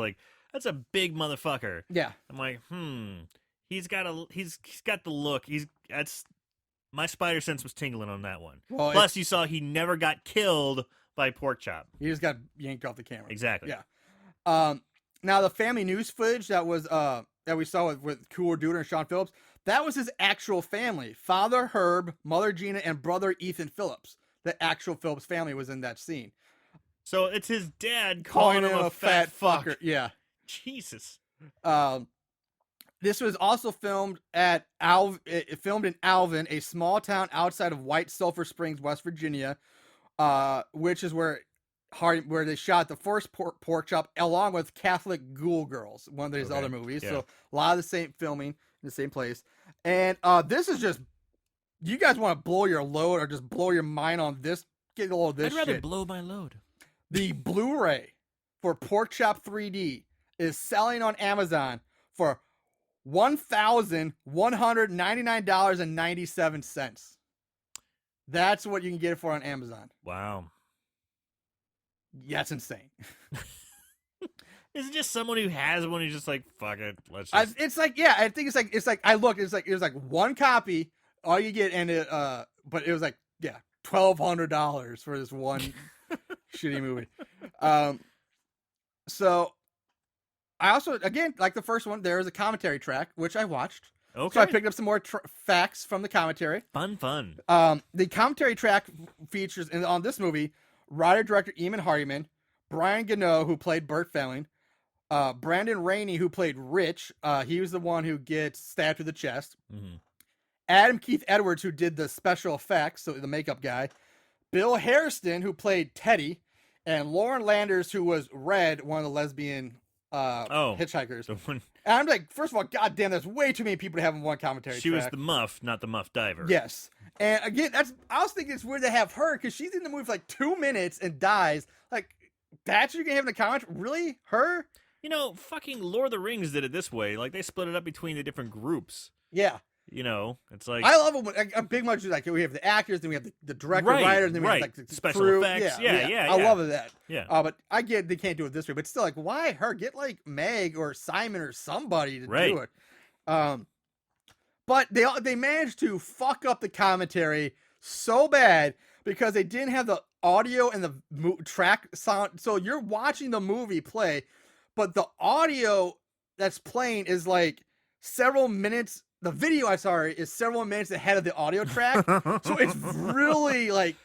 that's a big motherfucker. Yeah. I'm he's got the look. My spider sense was tingling on that one. Well, plus you saw he never got killed by Porkchop. He just got yanked off the camera. Exactly. Yeah. Now the family news footage that was that we saw with Cooler Duder and Sean Phillips, that was his actual family. Father Herb, Mother Gina, and brother Ethan Phillips. The actual Phillips family was in that scene. So it's his dad calling him a fat fucker. Yeah. Jesus. This was also filmed in Alvin, a small town outside of White Sulphur Springs, West Virginia, which is where they shot the first Porkchop, along with Catholic Ghoul Girls, one of his other movies. Yeah. So a lot of the same filming in the same place. And this is just, you guys want to blow your load or just blow your mind on this? Get a load of this shit. I'd rather blow my load. The Blu-ray for Porkchop 3D is selling on Amazon for $1,199.97. That's what you can get it for on Amazon. Wow. Yeah, it's insane. Is it just someone who has one who's just like, fuck it, let's just... It's like, yeah, I think it's like it was like one copy, all you get, and it but it was like, yeah, $1,200 for this one shitty movie. So I also, again, like the first one, there is a commentary track, which I watched. Okay. So I picked up some more facts from the commentary. Fun. The commentary track features, on this movie, writer-director Eamon Hardiman, Brian Gano, who played Burt Felling, Brandon Rainey, who played Rich. He was the one who gets stabbed through the chest. Mm-hmm. Adam Keith Edwards, who did the special effects, so the makeup guy. Bill Hairston, who played Teddy. And Lauren Landers, who was Red, one of the lesbian hitchhikers. The one... And I'm like, first of all, goddamn, there's way too many people to have in one commentary She track. was the muff, not the muff diver. Yes. And again, I was thinking it's weird to have her, because she's in the movie for like 2 minutes and dies. Like, that's what you're going to have in the comment? Really? Her? You know, fucking Lord of the Rings did it this way. Like, they split it up between the different groups. Yeah. You know, it's like... I love it when a big much like we have the actors, then we have the director, Right, writers, then we right. have like the Special crew. effects. Yeah. I love that. Yeah. But I get they can't do it this way, but still, like, why her? Get like Meg or Simon or somebody to Right. do it. But they managed to fuck up the commentary so bad because they didn't have the audio and the track sound. So you're watching the movie play, but the audio that's playing is like several minutes. The video, is several minutes ahead of the audio track. So it's really like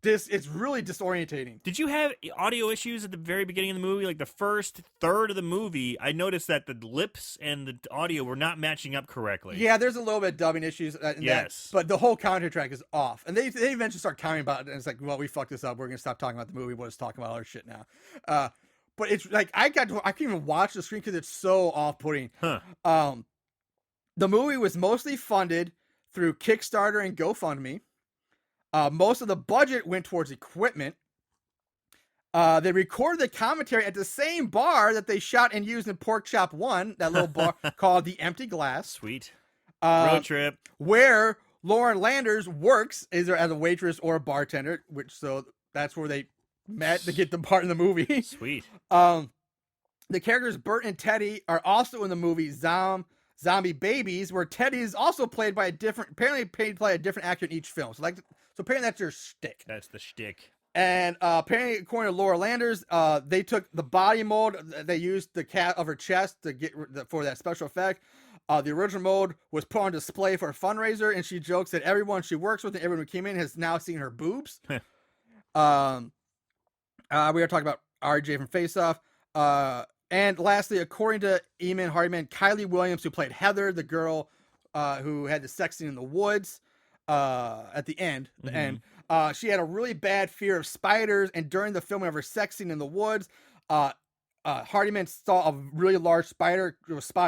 this. It's really disorientating. Did you have audio issues at the very beginning of the movie? Like the first third of the movie, I noticed that the lips and the audio were not matching up correctly. Yeah, there's a little bit of dubbing issues. Yes. But the whole commentary track is off. And they eventually start counting about it. And it's like, well, we fucked this up. We're going to stop talking about the movie. We'll just talk about other shit now. But it's like, I can't even watch the screen because it's so off-putting. Huh. The movie was mostly funded through Kickstarter and GoFundMe. Most of the budget went towards equipment. They recorded the commentary at the same bar that they shot and used in Porkchop 1, that little bar called The Empty Glass. Sweet. Road trip. Where Lauren Landers works, either as a waitress or a bartender, so that's where they met to get the part in the movie. Sweet. The characters Bert and Teddy are also in the movie Zombie Babies, where Teddy is also played by a different actor in each film. So apparently that's your shtick. That's the shtick. And apparently, according to Laura Landers, they took the body mold. They used the cat of her chest to get for that special effect. The original mold was put on display for a fundraiser, and she jokes that everyone she works with and everyone who came in has now seen her boobs. We are talking about RJ from Face Off. And lastly, according to Eamon Hardiman, Kylie Williams, who played Heather, the girl who had the sex scene in the woods at the end, she had a really bad fear of spiders, and during the filming of her sex scene in the woods, Hardiman saw a really large spider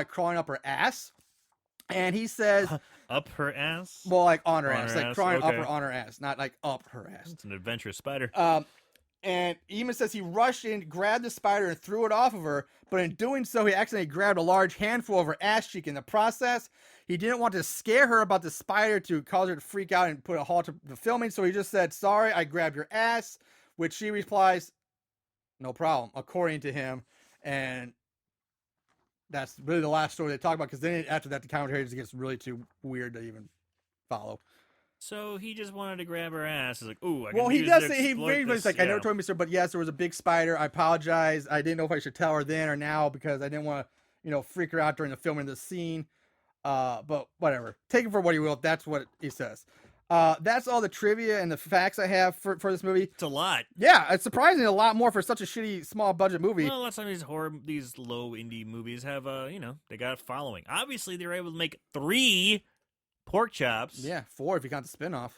crawling up her ass, and he says... Up her ass? Well, like on her ass. Her Like ass, crawling up okay. or on her ass, not like up her ass. It's an adventurous spider. And Eamon says he rushed in, grabbed the spider, and threw it off of her. But in doing so, he accidentally grabbed a large handful of her ass cheek. In the process, he didn't want to scare her about the spider to cause her to freak out and put a halt to the filming. So he just said, "Sorry, I grabbed your ass," which she replies, "No problem," according to him. And that's really the last story they talk about, because then after that, the commentary just gets really too weird to even follow. So he just wanted to grab her ass. He's like, ooh, I can Well, he use does to say, he exploit very much this. like, I never told Mr. But yes, there was a big spider. I apologize. I didn't know if I should tell her then or now because I didn't want to, freak her out during the filming of the scene. But whatever. Take it for what you will. That's what he says. That's all the trivia and the facts I have for this movie. It's a lot. Yeah, it's surprisingly a lot more for such a shitty, small budget movie. Well, lots of these low indie movies have, they got a following. Obviously, they were able to make 3 Porkchops. Yeah, 4 if you count the spinoff.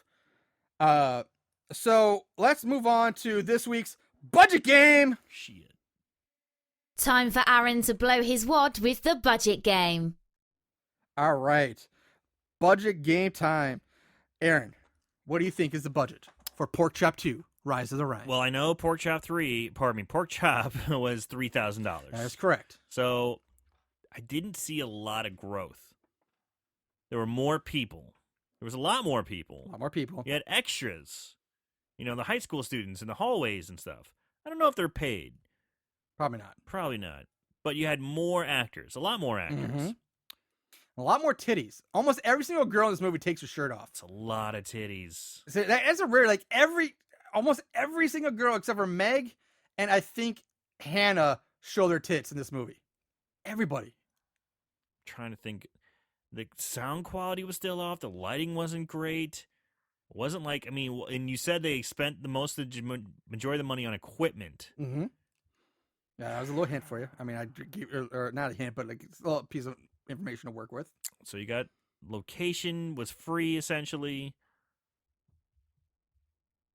So let's move on to this week's budget game. Shit. Time for Aaron to blow his wad with the budget game. All right. Budget game time. Aaron, what do you think is the budget for Porkchop 2, Rise of the Rind? Well, I know Porkchop was $3,000. That is correct. So I didn't see a lot of growth. There were more people. There was a lot more people. A lot more people. You had extras. The high school students in the hallways and stuff. I don't know if they're paid. Probably not. Probably not. But you had more actors. A lot more actors. Mm-hmm. A lot more titties. Almost every single girl in this movie takes her shirt off. It's a lot of titties. So that's a rare, almost every single girl except for Meg and I think Hannah show their tits in this movie. Everybody. Trying to think. The sound quality was still off. The lighting wasn't great. It wasn't like, and you said they spent the majority of the money on equipment. Mm-hmm. Yeah, that was a little hint for you. I gave, or not a hint, but like a little piece of information to work with. So you got location was free essentially.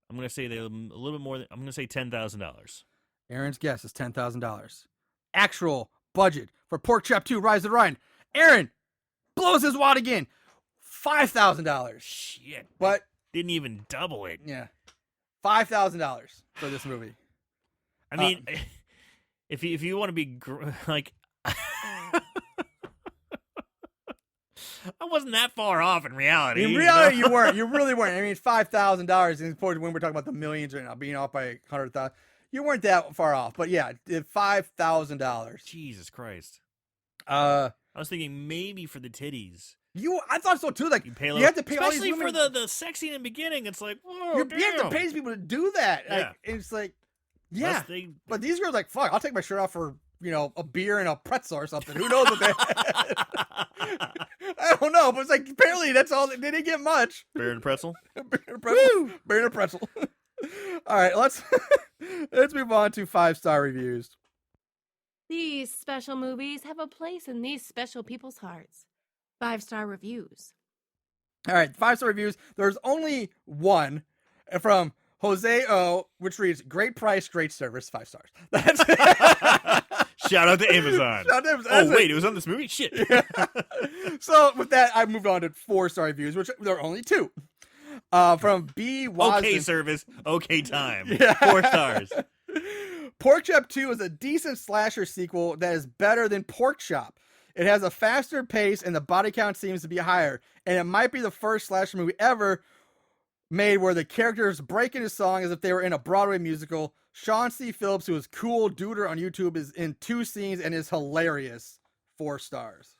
I'm gonna say a little bit more. I'm gonna say $10,000. Aaron's guess is $10,000. Actual budget for Porkchop 2: Rise of the Rind. Aaron blows his wad again. $5,000. Shit, but didn't even double it. Yeah, $5,000 for this movie. If you want to be like. I wasn't that far off in reality. In reality, you weren't. You really weren't. $5,000, and when we're talking about the millions right now, being off by 100,000, you weren't that far off. But yeah, $5,000. Jesus Christ. I was thinking maybe for the titties. I thought so too. Like you have to pay, especially all these for the sex scene in the beginning. It's like, whoa, you have to pay these people to do that. Yeah. Like, it's like, yeah. But these girls are like, fuck, I'll take my shirt off for a beer and a pretzel or something. Who knows what they I don't know, but it's like apparently that's all. They didn't get much. Beer and a pretzel. Beer and a pretzel. Beer and a pretzel. All right, let's move on to 5-star reviews. These special movies have a place in these special people's hearts. 5-star reviews. All right, 5-star reviews. There's only one from Jose O, which reads, "Great price, great service, 5 stars." That's Shout out to Amazon. Shout out to Amazon. Oh, wait, it was on this movie? Shit. Yeah. So with that, I moved on to 4-star reviews, which there are only 2. From B. Wasden. Okay service, okay time. Yeah. 4 stars. Porkchop 2 is a decent slasher sequel that is better than Porkchop. It has a faster pace and the body count seems to be higher. And it might be the first slasher movie ever made where the characters break into song as if they were in a Broadway musical. Sean C. Phillips, who is Cool Duder on YouTube, is in 2 scenes and is hilarious. 4 stars.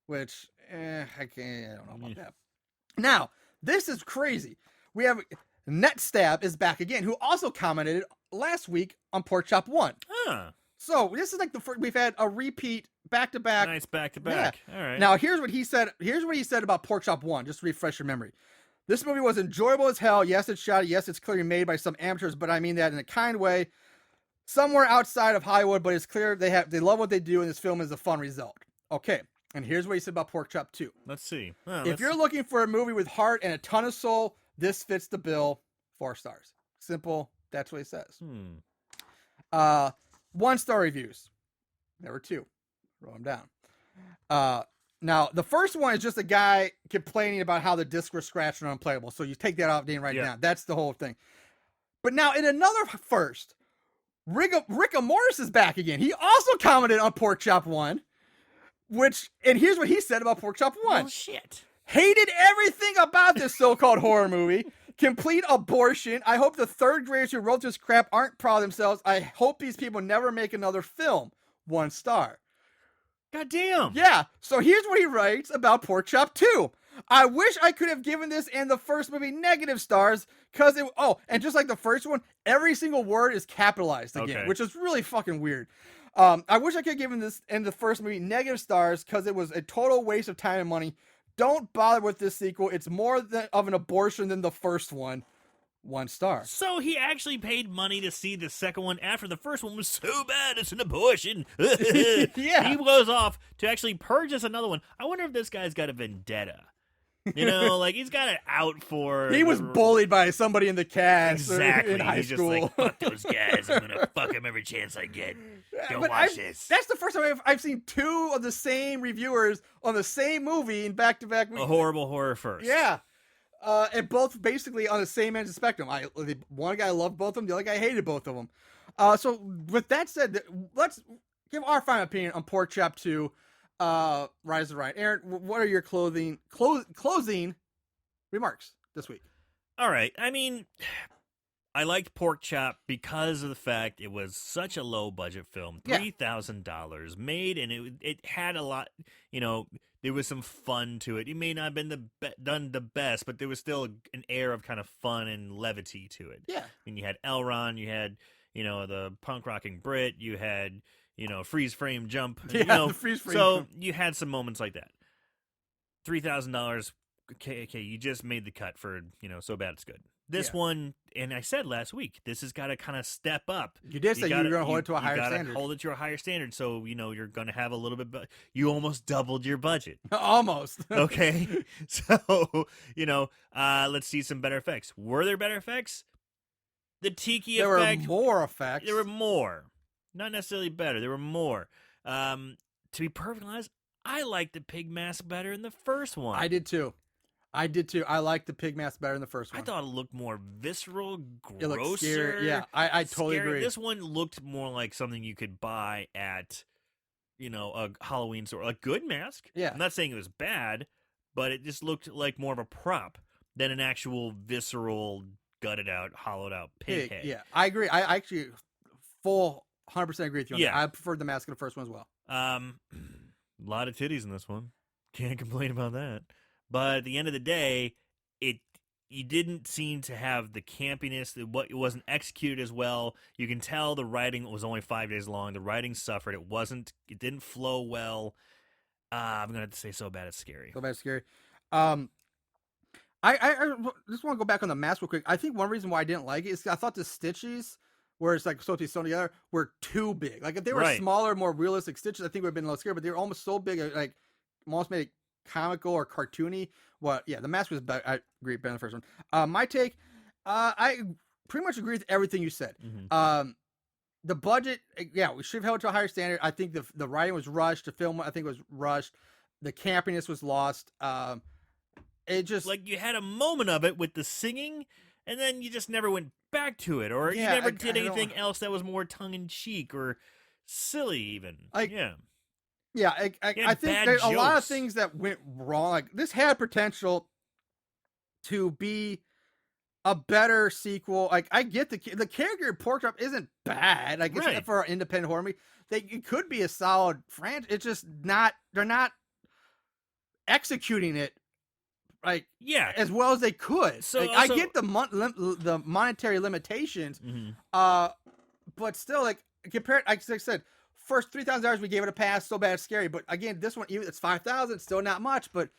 Which, I don't know about that. Now, this is crazy. We have NetStab is back again, who also commented last week on Porkchop 1. Huh. So this is like the first, we've had a repeat back-to-back. Nice back-to-back. Yeah. All right. Now, here's what he said about Porkchop 1, just to refresh your memory. This movie was enjoyable as hell. Yes, it's shot. Yes, it's clearly made by some amateurs, but I mean that in a kind way. Somewhere outside of Hollywood, but it's clear they love what they do, and this film is a fun result. Okay, and here's what he said about Porkchop 2. Let's see. If you're looking for a movie with heart and a ton of soul, this fits the bill. 4 stars. Simple. That's what he says. 1-star reviews. There were 2. Wrote them down. Now, the first one is just a guy complaining about how the discs were scratched and unplayable. So you take that off, Dean, right now. That's the whole thing. But now, in another first, Rick Morris is back again. He also commented on Porkchop 1, and here's what he said about Porkchop 1. Oh, shit. Hated everything about this so-called horror movie. Complete abortion. I hope the third graders who wrote this crap aren't proud of themselves. I hope these people never make another film. 1 star. God damn. Yeah. So here's what he writes about Porkchop 2. I wish I could have given this and the first movie negative stars because and just like the first one, every single word is capitalized again, which is really fucking weird. I wish I could have given this and the first movie negative stars because it was a total waste of time and money. Don't bother with this sequel. It's more of an abortion than the first one. 1 star. So he actually paid money to see the second one after the first one was so bad it's an abortion. Yeah. He goes off to actually purchase another one. I wonder if this guy's got a vendetta. Like he's got it out for... He was bullied by somebody in the cast. Exactly. In high He's school. just like, fuck those guys. I'm going to fuck them every chance I get. Go watch this. That's the first time I've seen 2 of the same reviewers on the same movie in back-to-back movies. A horrible horror first. Yeah. And both basically on the same end of the spectrum. One guy loved both of them, the other guy hated both of them. So with that said, let's give our final opinion on Porkchop 2. Rise of Rind. Aaron, what are your closing remarks this week? All right. I mean, I liked Porkchop because of the fact it was such a low budget film, $3,000 made, and it had a lot. There was some fun to it. It may not have been done the best, but there was still an air of kind of fun and levity to it. Yeah. I mean, you had Elron, you had the punk rocking Brit, you had freeze frame jump. Yeah, the freeze frame. So you had some moments like that. $3,000. Okay, you just made the cut for So Bad It's Good. This one, and I said last week, this has got to kind of step up. You did say you were going to hold it to a higher standard. You got to hold it to a higher standard, so you're going to have a little bit. You almost doubled your budget. Almost. Okay, so let's see some better effects. Were there better effects? The tiki effect. There were more effects. There were more, not necessarily better. There were more. To be perfectly honest, I liked the pig mask better in the first one. I did too. I liked the pig mask better in the first one. I thought it looked more visceral, grosser. It looked scary. Yeah, I totally agree. This one looked more like something you could buy at, a Halloween store. A good mask. Yeah. I'm not saying it was bad, but it just looked like more of a prop than an actual visceral, gutted out, hollowed out pig head. Yeah, I agree. I actually full 100% agree with you on that. I preferred the mask in the first one as well. A lot of titties in this one. Can't complain about that. But at the end of the day, you didn't seem to have the campiness. It wasn't executed as well. You can tell the writing was only 5 days long. The writing suffered. It didn't flow well. I'm gonna have to say So Bad It's Scary. So Bad It's Scary. I just want to go back on the mask real quick. I think one reason why I didn't like it is I thought the stitches, where it's like supposed to be sewn together, were too big. Like if they were smaller, more realistic stitches, I think it would have been a little scary. But they were almost so big, like almost made it comical or cartoony. The mask was better. I agree, better than the first one. My take, I pretty much agree with everything you said. Mm-hmm. The budget, we should have held it to a higher standard. I think the writing was rushed. The film, I think, was rushed. The campiness was lost. It just like you had a moment of it with the singing, and then you just never went back to it, or you never did anything else that was more tongue in cheek or silly, even. I think there's a lot of things that went wrong. Like this had potential to be a better sequel. Like I get the character of Porkchop isn't bad. Like it's for an independent horror movie. It could be a solid franchise. It's just not. They're not executing it as well as they could. So I get the monetary limitations, but still, like compared, like I said, first $3,000 we gave it a pass. So Bad It's Scary, but again, this one, even it's $5,000, still not much. But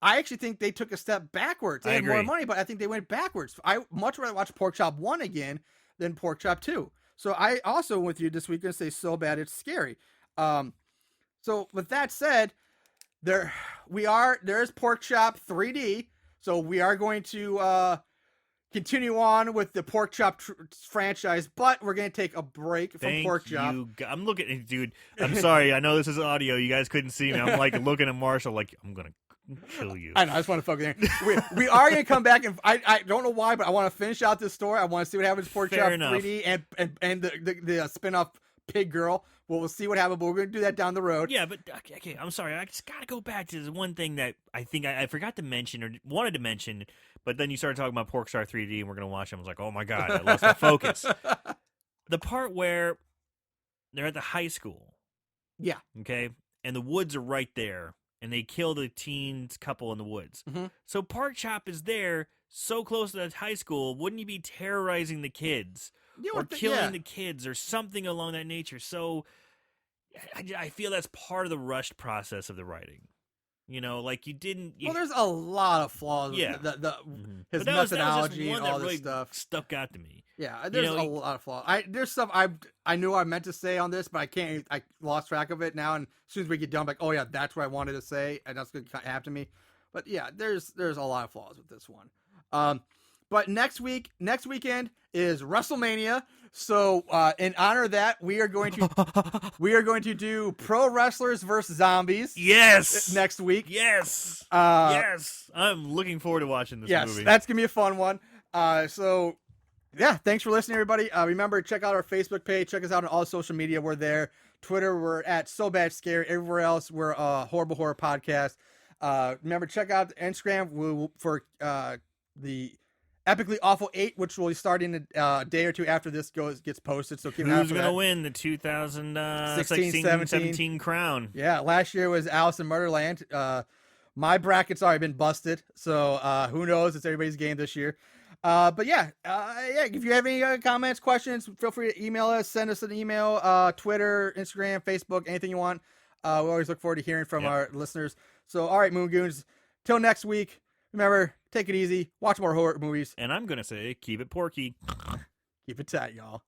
I actually think they took a step backwards. They had more money, but I think they went backwards. I much rather watch Porkchop 1 again than Porkchop 2. So I also with you this week going to say So Bad It's Scary. So with that said, there is Porkchop 3D. So we are going to continue on with the Porkchop franchise, but we're going to take a break from Porkchop. I'm looking at dude. I'm sorry. I know this is audio. You guys couldn't see me. I'm like looking at Marshall like I'm going to kill you. I know. I just want to focus there. We are going to come back, and I don't know why, but I want to finish out this story. I want to see what happens with Porkchop 3D and the spin-off Pig Girl. Well, we'll see what happens, but we're going to do that down the road. Yeah, but okay, I'm sorry. I just got to go back to this one thing that I think I forgot to mention or wanted to mention, but then you started talking about Porkchop 3D, and we're going to watch it. I was like, oh my God, I lost my focus. The part where they're at the high school. Yeah. Okay, and the woods are right there, and they kill the teens couple in the woods. Mm-hmm. So Porkchop is there so close to that high school. Wouldn't you be terrorizing the kids? Or killing the kids or something along that nature. So I feel that's part of the rushed process of the writing. Like you didn't... Well, there's a lot of flaws with his methodology and all this stuff. Stuff got to me. Yeah, there's a lot of flaws. There's stuff I knew I meant to say on this, but I can't. I lost track of it now, and as soon as we get done, I'm like, oh yeah, that's what I wanted to say, and that's going to happen to me. But yeah, there's a lot of flaws with this one. But next weekend is WrestleMania. So in honor of that, we are going to do pro wrestlers versus zombies. Yes. Next week. Yes. Yes. I'm looking forward to watching this movie. Yes, that's gonna be a fun one. So yeah, thanks for listening, everybody. Remember, check out our Facebook page. Check us out on all social media. We're there. Twitter, we're at So Bad Scary. Everywhere else, we're Horrible Horror Podcast. Remember, check out the Instagram for the Epically Awful 8, which will be starting a day or two after this gets posted. So keep an eye out Who's for going to that. win the 2016 17. 17 crown? Yeah, last year was Alice in Murderland. My bracket's already been busted, so who knows? It's everybody's game this year. But yeah, if you have any comments, questions, feel free to email us, send us an email, Twitter, Instagram, Facebook, anything you want. We always look forward to hearing from our listeners. So, all right, Moon Goons, till next week, remember, take it easy, watch more horror movies. And I'm going to say, keep it porky. Keep it tight, y'all.